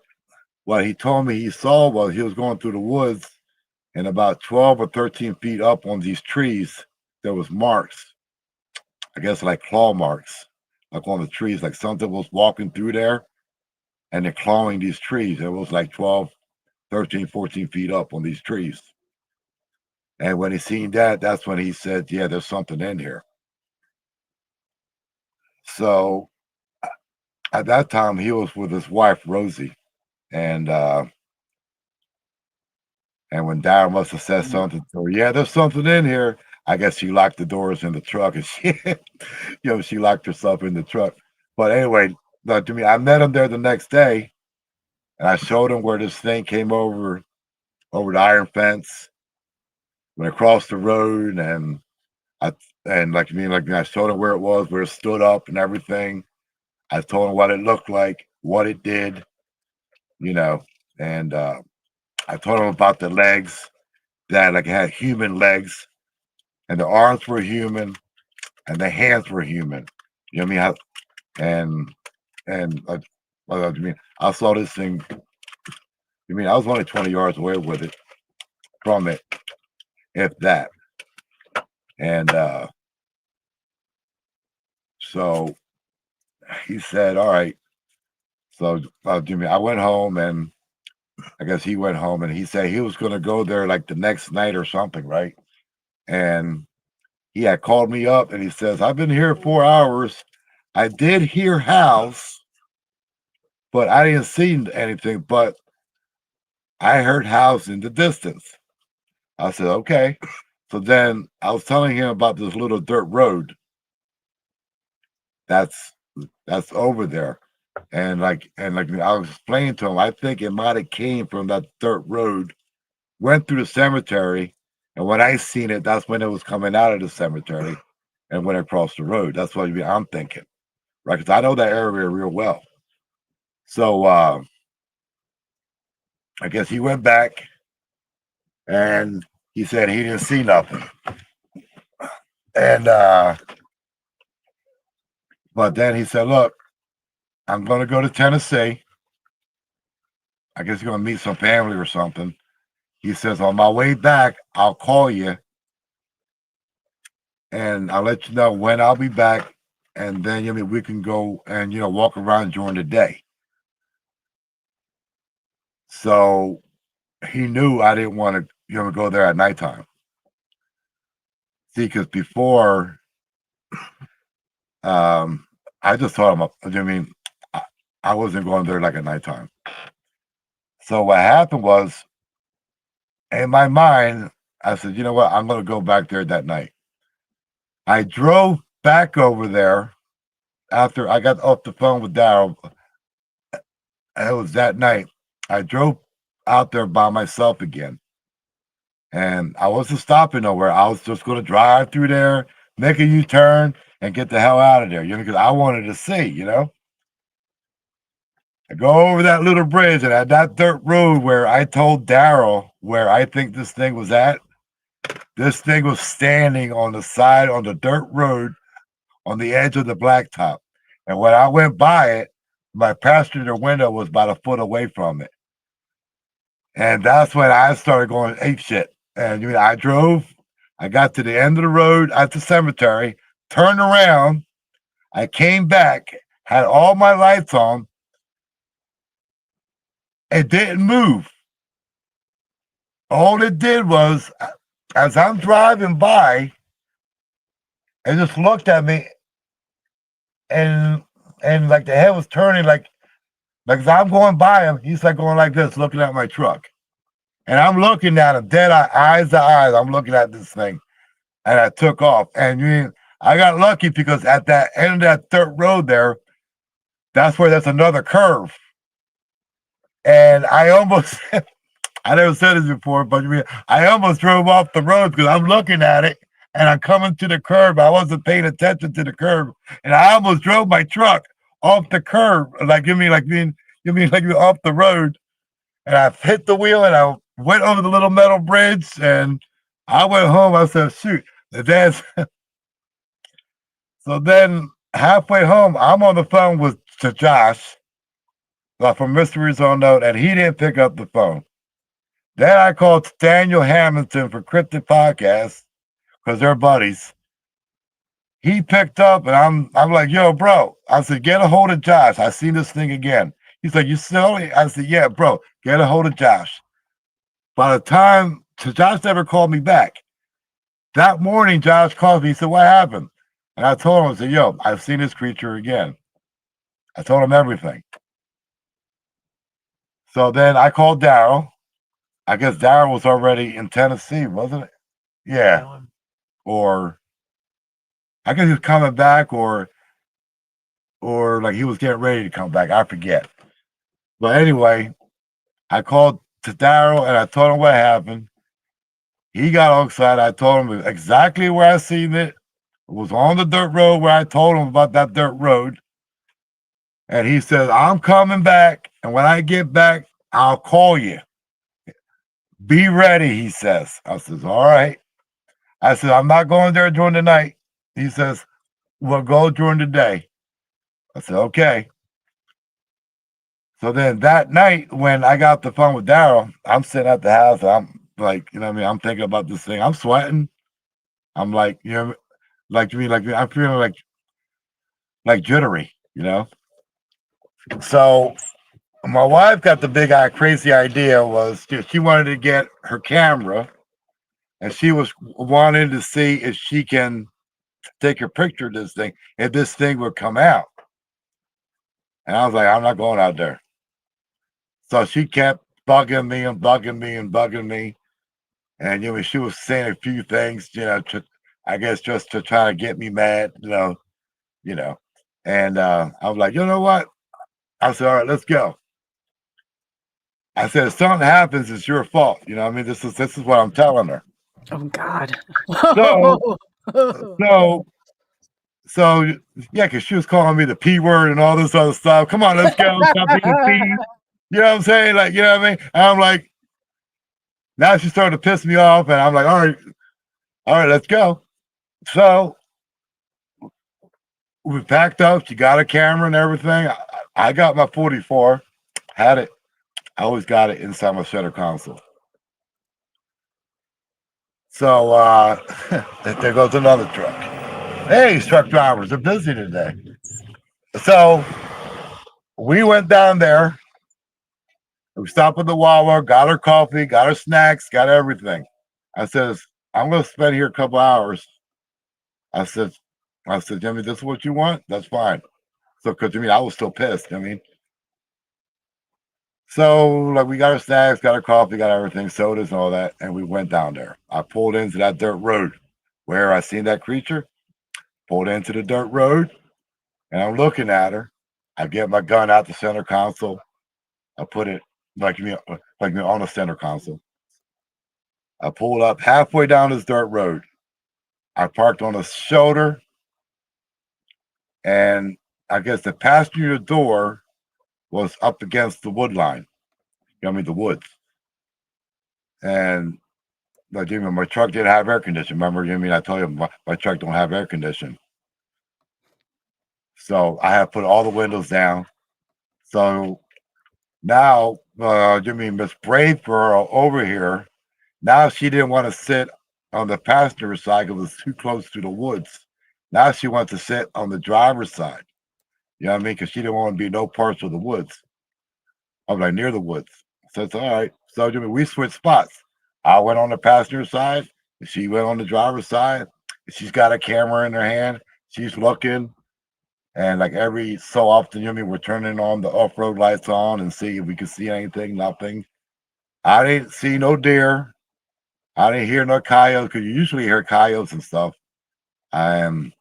he told me he saw was he was going through the woods, and about 12 or 13 feet up on these trees, there was marks. I guess like claw marks, like on the trees, like something was walking through there and they're clawing these trees. It was like 12, 13, 14 feet up on these trees. And when he seen that, that's when he said, "Yeah, there's something in here." So at that time, he was with his wife, Rosie. And when Darren must have said something to her, "Yeah, there's something in here," I guess she locked the doors in the truck and she locked herself in the truck. But anyway, to me, I met him there the next day and I showed him where this thing came over the iron fence, went across the road, and I showed him where it was, where it stood up and everything. I told him what it looked like, what it did, and I told him about the legs, that like it had human legs, and the arms were human, and the hands were human. You know what I mean? I saw this thing. I was only 20 yards away from it, if that. And so he said, "All right." So I went home, and I guess he went home, and he said he was going to go there like the next night or something, right? And he had called me up, and he says, "I've been here 4 hours. I did hear howls, but I didn't see anything, but I heard howls in the distance." I said, "Okay." So then I was telling him about this little dirt road that's over there. And I was explaining to him, I think it might have came from that dirt road, went through the cemetery, and when I seen it, that's when it was coming out of the cemetery and went across the road. That's what I'm thinking, right? Because I know that area real well. So I guess he went back and he said he didn't see nothing. And but then he said, "Look, I'm going to go to Tennessee. I guess he's going to meet some family or something." He says, "On my way back, I'll call you and I'll let you know when I'll be back, and then we can go and walk around during the day. So he knew I didn't want to go there at nighttime. See, because before, I just told him, I wasn't going there like at nighttime. So what happened was, in my mind, I said, you know what, I'm going to go back there that night. I drove back over there after I got off the phone with Daryl. It was that night. I drove out there by myself again. And I wasn't stopping nowhere. I was just going to drive through there, make a U-turn, and get the hell out of there, because I wanted to see, I go over that little bridge, and at that dirt road where I told Daryl where I think this thing was at, this thing was standing on the side on the dirt road on the edge of the blacktop. And when I went by it, my passenger window was about a foot away from it. And that's when I started going ape shit. And I drove, I got to the end of the road at the cemetery, turned around, I came back, had all my lights on. It didn't move. All it did was, as I'm driving by, it just looked at me, and like the head was turning, like as I'm going by him, he's like going like this, looking at my truck. And I'm looking at him, dead eyes to eyes. I'm looking at this thing, and I took off. And I got lucky because at that end of that dirt road there, that's where there's another curve. And I almost, I never said this before, but I almost drove off the road because I'm looking at it and I'm coming to the curb. I wasn't paying attention to the curb, and I almost drove my truck off the curb, like off the road. And I hit the wheel and I went over the little metal bridge, and I went home. I said, shoot, so then halfway home, I'm on the phone with Josh from Mysteries on Note, and he didn't pick up the phone. Then I called Daniel Hamilton for Cryptid Podcast because they're buddies. He picked up, and I'm like, yo, bro. I said, get a hold of Josh. I seen this thing again. He's like, you still? I said, yeah, bro, get a hold of Josh. By the time, Josh never called me back. That morning, Josh called me. He said, what happened? And I told him, I said, yo, I've seen this creature again. I told him everything. So then I called Daryl. I guess Daryl was already in Tennessee, wasn't it? Yeah. Or I guess he was coming back, or like he was getting ready to come back. I forget. But anyway, I called to Daryl and I told him what happened. He got all excited. I told him exactly where I seen it. It was on the dirt road where I told him about that dirt road. And he says, I'm coming back. And when I get back, I'll call you. Be ready, he says. I says, all right. I said, I'm not going there during the night. He says, we'll go during the day. I said, okay. So then that night, when I got the phone with Daryl, I'm sitting at the house. I'm like, I'm thinking about this thing. I'm sweating. I'm like, I'm feeling like jittery, So my wife got the big crazy idea was she wanted to get her camera, and she was wanting to see if she can take a picture of this thing, if this thing would come out. And I was like, I'm not going out there. So she kept bugging me and bugging me and bugging me. And, she was saying a few things, I guess just to try to get me mad, And I was like, you know what? I said, all right, let's go. I said, if something happens, it's your fault. This is what I'm telling her. Oh God. So yeah, because she was calling me the P word and all this other stuff. Come on, let's go. Stop being P. You know what I'm saying? Like, you know what I mean? And I'm like, now she started to piss me off, and I'm like, all right, let's go. So we packed up. She got a camera and everything. I got my 44, had it. I always got it inside my center console. So there goes another truck. Hey, truck drivers, they're busy today. So we went down there. We stopped at the Wawa, got our coffee, got our snacks, got everything. I says, I'm going to spend here a couple hours. I said, Jimmy, this is what you want? That's fine. So, because I was still pissed. So like we got our snacks, got our coffee, got everything, sodas and all that, and we went down there. I pulled into that dirt road where I seen that creature. Pulled into the dirt road, and I'm looking at her. I get my gun out the center console. I put it like me on the center console. I pulled up halfway down this dirt road. I parked on a shoulder, and I guess the passenger door was up against the wood line. The woods. And like, my truck didn't have air conditioning. Remember, I told you my truck don't have air conditioning. So I have put all the windows down. So now, Miss Brave Girl over here, now she didn't want to sit on the passenger side because it was too close to the woods. Now she wants to sit on the driver's side. You know what I mean? Because she didn't want to be no parts of the woods. I'm like near the woods. So it's all right. So we switched spots. I went on the passenger side, and she went on the driver's side. She's got a camera in her hand. She's looking. And like every so often, we're turning on the off-road lights on and see if we can see anything. Nothing. I didn't see no deer. I didn't hear no coyotes, because you usually hear coyotes and stuff. A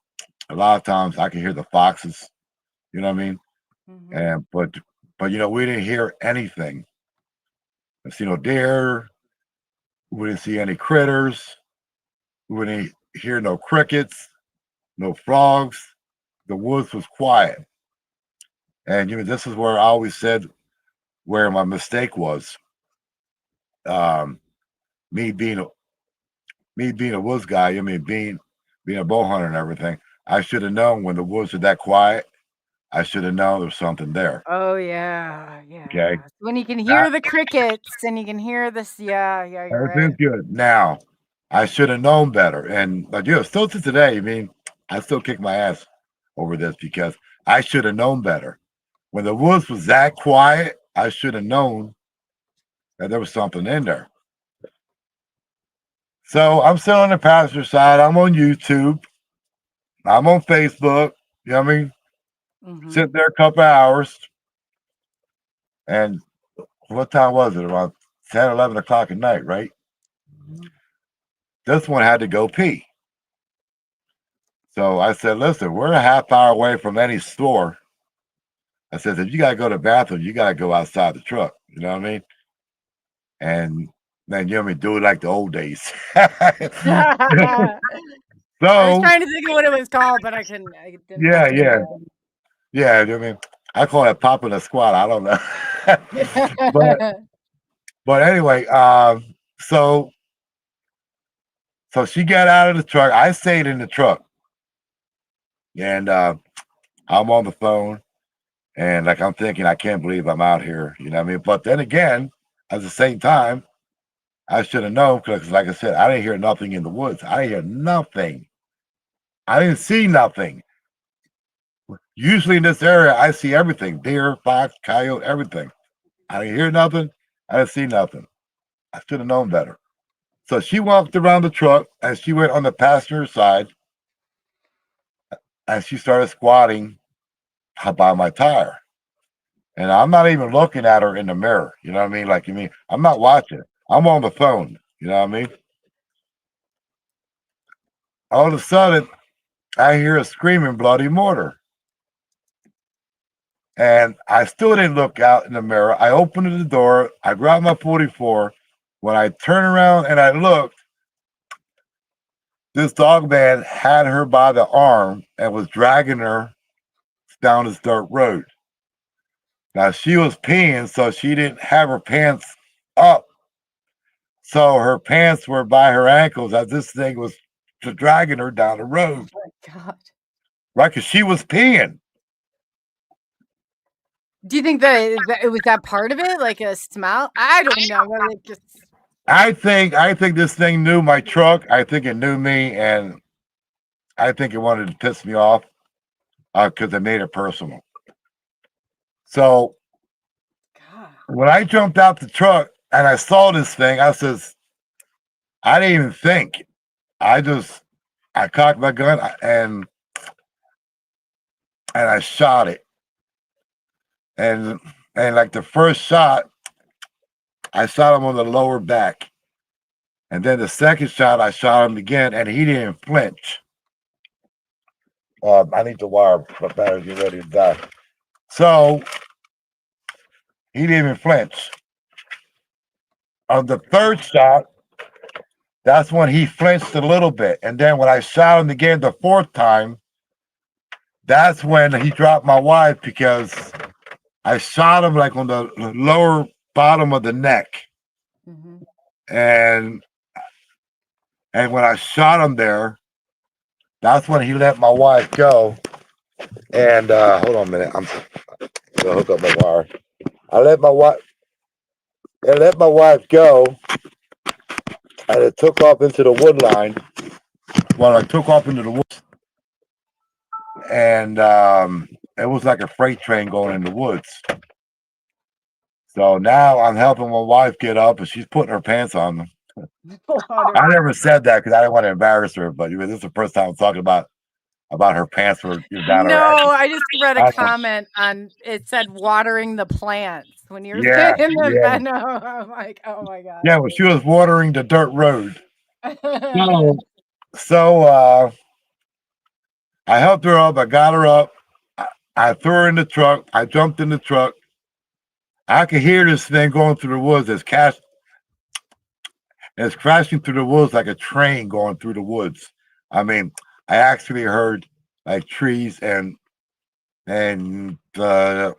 lot of times I can hear the foxes. You know what I mean? Mhm. And but we didn't hear anything. I see no deer. We didn't see any critters. We didn't hear no crickets, no frogs. The woods was quiet. And this is where I always said where my mistake was. Me being a woods guy, being a bow hunter and everything, I should have known when the woods are that quiet. I should have known there's something there. Oh yeah, Okay, yeah. When you can hear the crickets and you can hear this, yeah, you're everything's right. good. Now, I should have known better. And still to today, I still kick my ass over this because I should have known better. When the woods was that quiet, I should have known that there was something in there. So I'm still on the passenger side. I'm on YouTube. I'm on Facebook. You know what I mean? Mhm. Sitting there a couple hours. And what time was it? Around 10, 11 o'clock at night, right? Mhm. This one had to go pee. So I said, listen, we're a half hour away from any store. I said, if you got to go to the bathroom, you got to go outside the truck. You know what I mean? And then, do it like the old days. I was So, trying to think of what it was called, but I didn't yeah, think yeah. of Yeah, I call it popping a squat. I don't know. but it. but anyway, so she got out of the truck. I stayed in the truck. And I'm on the phone, and like I'm thinking, I can't believe I'm out here. You know what I mean? But then again, at the same time, I should have known, because like I said, I didn't hear nothing in the woods. I didn't hear nothing. I didn't see nothing. Usually in this area, I see everything: deer, fox, coyote, everything. I didn't hear nothing. I didn't see nothing. I should have known better. So she walked around the truck, and she went on the passenger side, and she started squatting by my tire. And I'm not even looking at her in the mirror. You know what I mean? Like, I'm not watching. I'm on the phone. You know what I mean? All of a sudden, I hear a screaming bloody mortar. And I still didn't look out in the mirror. I opened the door. I grabbed my 44. When I turned around and I looked, this dog man had her by the arm and was dragging her down this dirt road. Now, she was peeing, so she didn't have her pants up. So her pants were by her ankles as this thing was dragging her down the road, Oh my God. right? Because she was peeing. Do you think that it was that part of it, like a smell? I don't know. Well, it just I think this thing knew my truck. I think it knew me, and I think it wanted to piss me off because it made it personal. So when I jumped out the truck and I saw this thing, I says, I didn't even think. I cocked my gun and I shot it. And like the first shot, I shot him on the lower back. And then the second shot, I shot him again, and he didn't flinch. I need to wire my battery get ready to die. So he didn't even flinch. On the third shot, that's when he flinched a little bit. And then when I shot him again the fourth time, that's when he dropped my wife because I shot him like on the lower bottom of the neck. Mhm. And when I shot him there, that's when he let my wife go. And hold on a minute, I'm gonna hook up my wire. I let my wife go, and it took off into the wood line. Well, I took off into the woods, and it was like a freight train going in the woods. So now I'm helping my wife get up, and she's putting her pants on. I never said that because I didn't want to embarrass her, but this is the first time I'm talking about her pants were down her No, ankles. I just read a comment on it said watering the plants when you're Yeah, saying that. yeah. No, I'm like, oh my god. Yeah, well, she was watering the dirt road. So I helped her up. I got her up. I threw her in the truck. I jumped in the truck. I could hear this thing going through the woods. It's crashing through the woods like a train going through the woods. I mean, I actually heard like trees and then you'll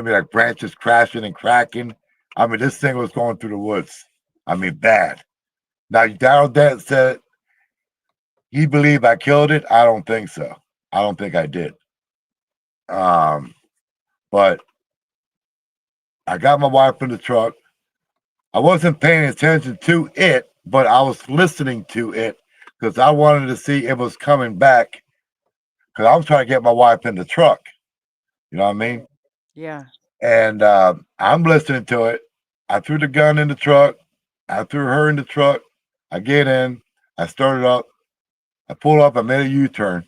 be like branches crashing and cracking. I mean, this thing was going through the woods. I mean, bad. Now, Daryl Dent said he believed I killed it. I don't think so. I don't think I did. But I got my wife in the truck. I wasn't paying attention to it, but I was listening to it because I wanted to see if it was coming back because I was trying to get my wife in the truck. You know what I mean? Yeah. And I'm listening to it. I threw the gun in the truck. I threw her in the truck. I get in. I started up. I pulled up. I made a U-turn.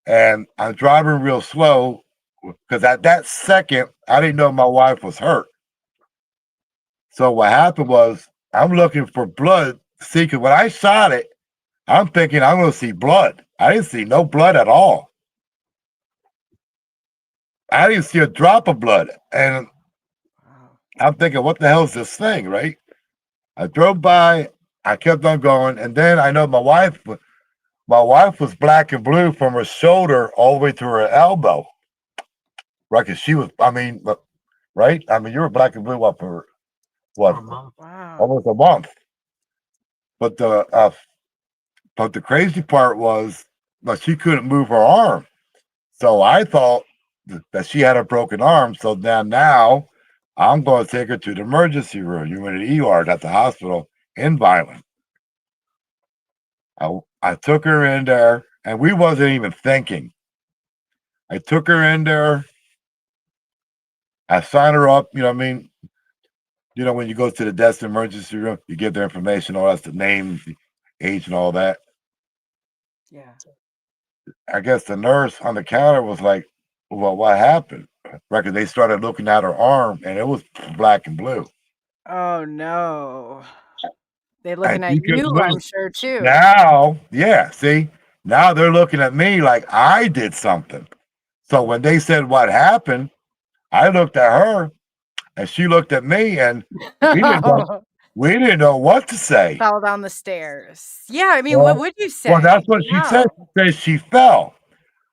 And I'm driving real slow because at that second, I didn't know my wife was hurt. So what happened was I'm looking for blood. See, because when I shot it, I'm thinking I'm going to see blood. I didn't see no blood at all. I didn't see a drop of blood. And I'm thinking, what the hell is this thing, right? I drove by. I kept on going. And then I know my wife was black and blue from her shoulder all the way to her elbow. Right? Because she was, right? I mean, you were black and blue up for what? Wow. Almost a month. But the crazy part was that she couldn't move her arm. So I thought that she had a broken arm. So now I'm going to take her to the emergency room. You went to the ER at the hospital in Violent. I took her in there, and we wasn't even thinking. I took her in there. I signed her up. You know what I mean? You know, when you go to the desk emergency room, you give their information, all that's the name, the age, and all that. Yeah. I guess the nurse on the counter was like, well, what happened? Right, because they started looking at her arm, and it was black and blue. Oh no. They're looking And at you could you, I'm look. sure too. Now, yeah, see, now they're looking at me like I did something. So when they said what happened, I looked at her, and she looked at me, and we didn't know what to say. Fell down the stairs. Yeah, I mean, Well, what would you say? Well, that's what she said. She said she fell.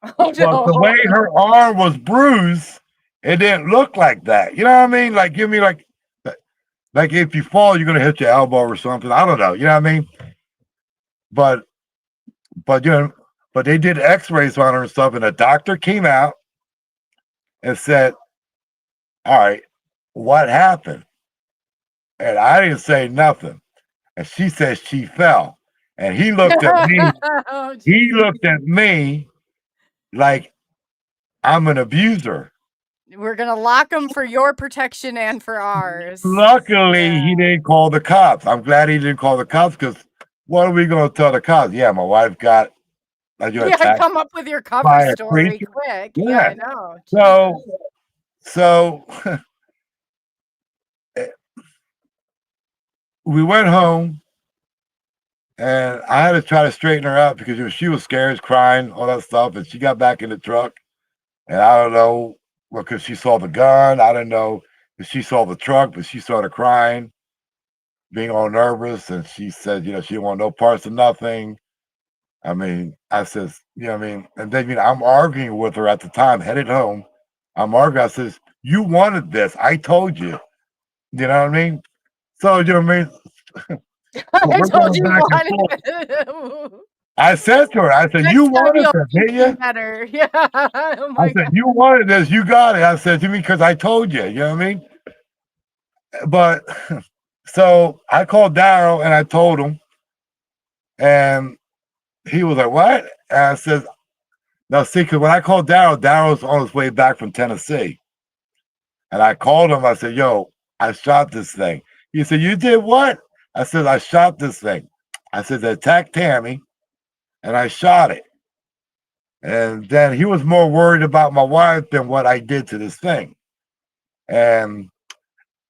Oh, But the way her arm was bruised, it didn't look like that. You know what I mean? Like, give me like if you fall, you're gonna hit your elbow or something. I don't know. You know what I mean? But they did X-rays on her and stuff, and the doctor came out and said, "All right, what happened?" And I didn't say nothing. And she said she fell. And he looked at me. Oh, He geez. looked at me like I'm an abuser. We're gonna lock him for your protection and for ours. Luckily, he didn't call the cops. I'm glad he didn't call the cops because what are we going to tell the cops? Yeah, my wife got attacked Come up with your cover by a story creature. quick. Yeah. Yeah, I know. So we went home, and I had to try to straighten her out because she was scared, crying, all that stuff, and she got back in the truck, and I don't know, well, because she saw the gun. I don't know if she saw the truck, but she started crying, being all nervous, and she said, she didn't want no parts of nothing. I mean, I says, and then, I'm arguing with her at the time, headed home. I'm arguing. I says, you wanted this. I told you. You know what I mean? So, you know what I mean? I told you I said to her, I said, Next you time wanted you'll this, teach didn't me you? better. Yeah. Oh my I said, God. you wanted this, you got it. I said, because I told you, you know what I mean? But so I called Daryl and I told him, and he was like, what? And I said, no, see, because when I called Daryl's on his way back from Tennessee. And I called him, I said, yo, I shot this thing. He said, you did what? I said, I shot this thing. I said, they attacked Tammy, and I shot it. And then he was more worried about my wife than what I did to this thing. And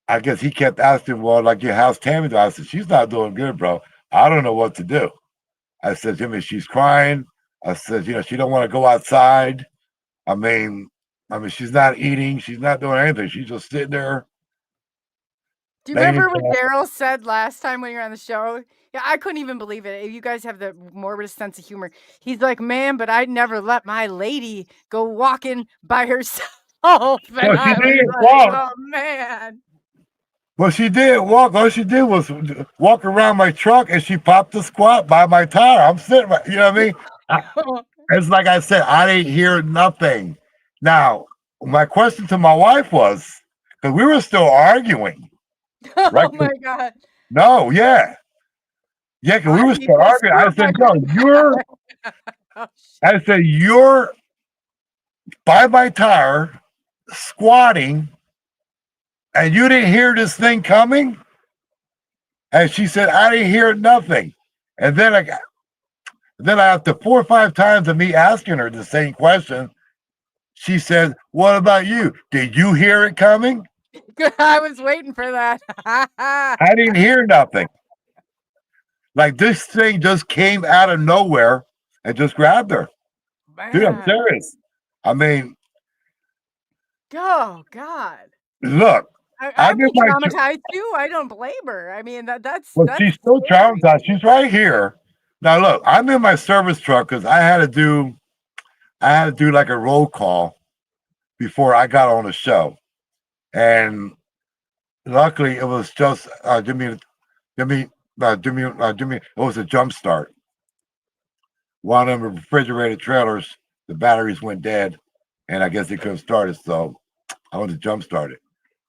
I guess he kept asking, well, like, your how's Tammy doing? I said, she's not doing good, bro. I don't know what to do. I said, Jimmy, she's crying. I said, she don't want to go outside. I mean, she's not eating. She's not doing anything. She's just sitting there. Do you remember what Daryl said last time when you were on the show? Yeah, I couldn't even believe it. You guys have the morbid sense of humor. He's like, man, but I'd never let my lady go walking by herself. And I was like, oh, man. Well, she did walk. All she did was walk around my truck, and she popped the squat by my tire. I'm sitting right, you know what I mean? It's like I said, I didn't hear nothing. Now, my question to my wife was, because we were still arguing. Right? Oh, my God. No, yeah. Yeah, because we were still arguing. I said, no, I said, you're by my tire, squatting, and you didn't hear this thing coming? And she said, I didn't hear nothing. And then after 4 or 5 times of me asking her the same question, she said, what about you? Did you hear it coming? I was waiting for that. I didn't hear nothing. Like, this thing just came out of nowhere and just grabbed her. Man. Dude, I'm serious. I mean, oh, God. Look, I'd be traumatized too. I don't blame her. I mean, that's she's still traumatized. She's right here. Now, look, I'm in my service truck because I had to do like a roll call before I got on the show, and luckily it was just Jimmy. It was a jump start. One of the refrigerated trailers, the batteries went dead, and I guess they couldn't start it, so I went to jump start it.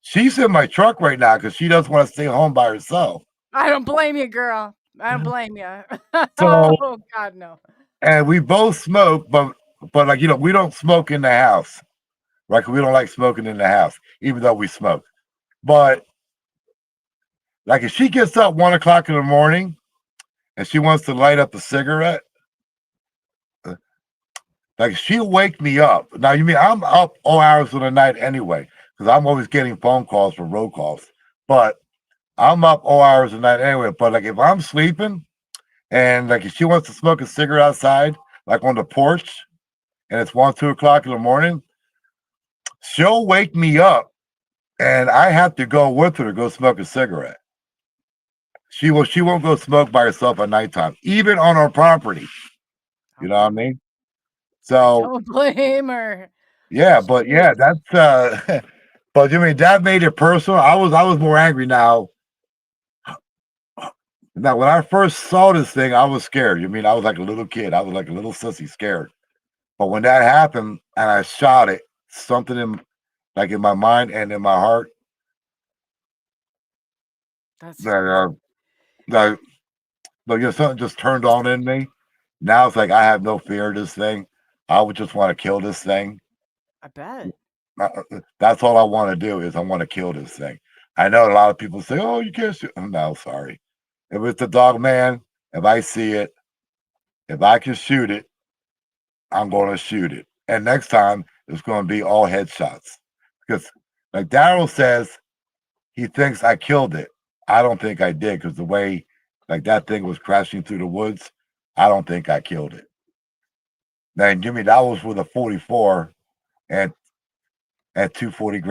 She's in my truck right now because she doesn't want to stay home by herself. I don't blame you, girl. I don't blame you. So, oh, God, no. And we both smoke, but like, we don't smoke in the house. Right? We don't like smoking in the house, even though we smoke. But like, if she gets up 1 o'clock in the morning and she wants to light up a cigarette, like, she'll wake me up. Now, you mean I'm up all hours of the night anyway, because I'm always getting phone calls from roll calls. But I'm up all hours of the night anyway. But like, if I'm sleeping and like, if she wants to smoke a cigarette outside, like on the porch, and it's 1, 2 o'clock in the morning, she'll wake me up, and I have to go with her to go smoke a cigarette. She won't go smoke by herself at nighttime, even on our property. You know what I mean? So don't blame her. Yeah, but yeah, that's but I mean, that made it personal. I was more angry now. Now, when I first saw this thing, I was scared. You mean I was like a little kid. I was like a little sissy scared. But when that happened and I shot it, something in my mind and in my heart That's that that but something just turned on in me. Now it's like I have no fear of this thing. I would just want to kill this thing. I bet. That's all I want to do is I want to kill this thing. I know a lot of people say, "Oh, you can't shoot." No, sorry. If it's the Dogman, if I see it, if I can shoot it, I'm going to shoot it. And next time it's going to be all headshots because, like Daryl says, he thinks I killed it. I don't think I did because the way like that thing was crashing through the woods, I don't think I killed it. Now, Jimmy, that was with a 44 and at 240 grains.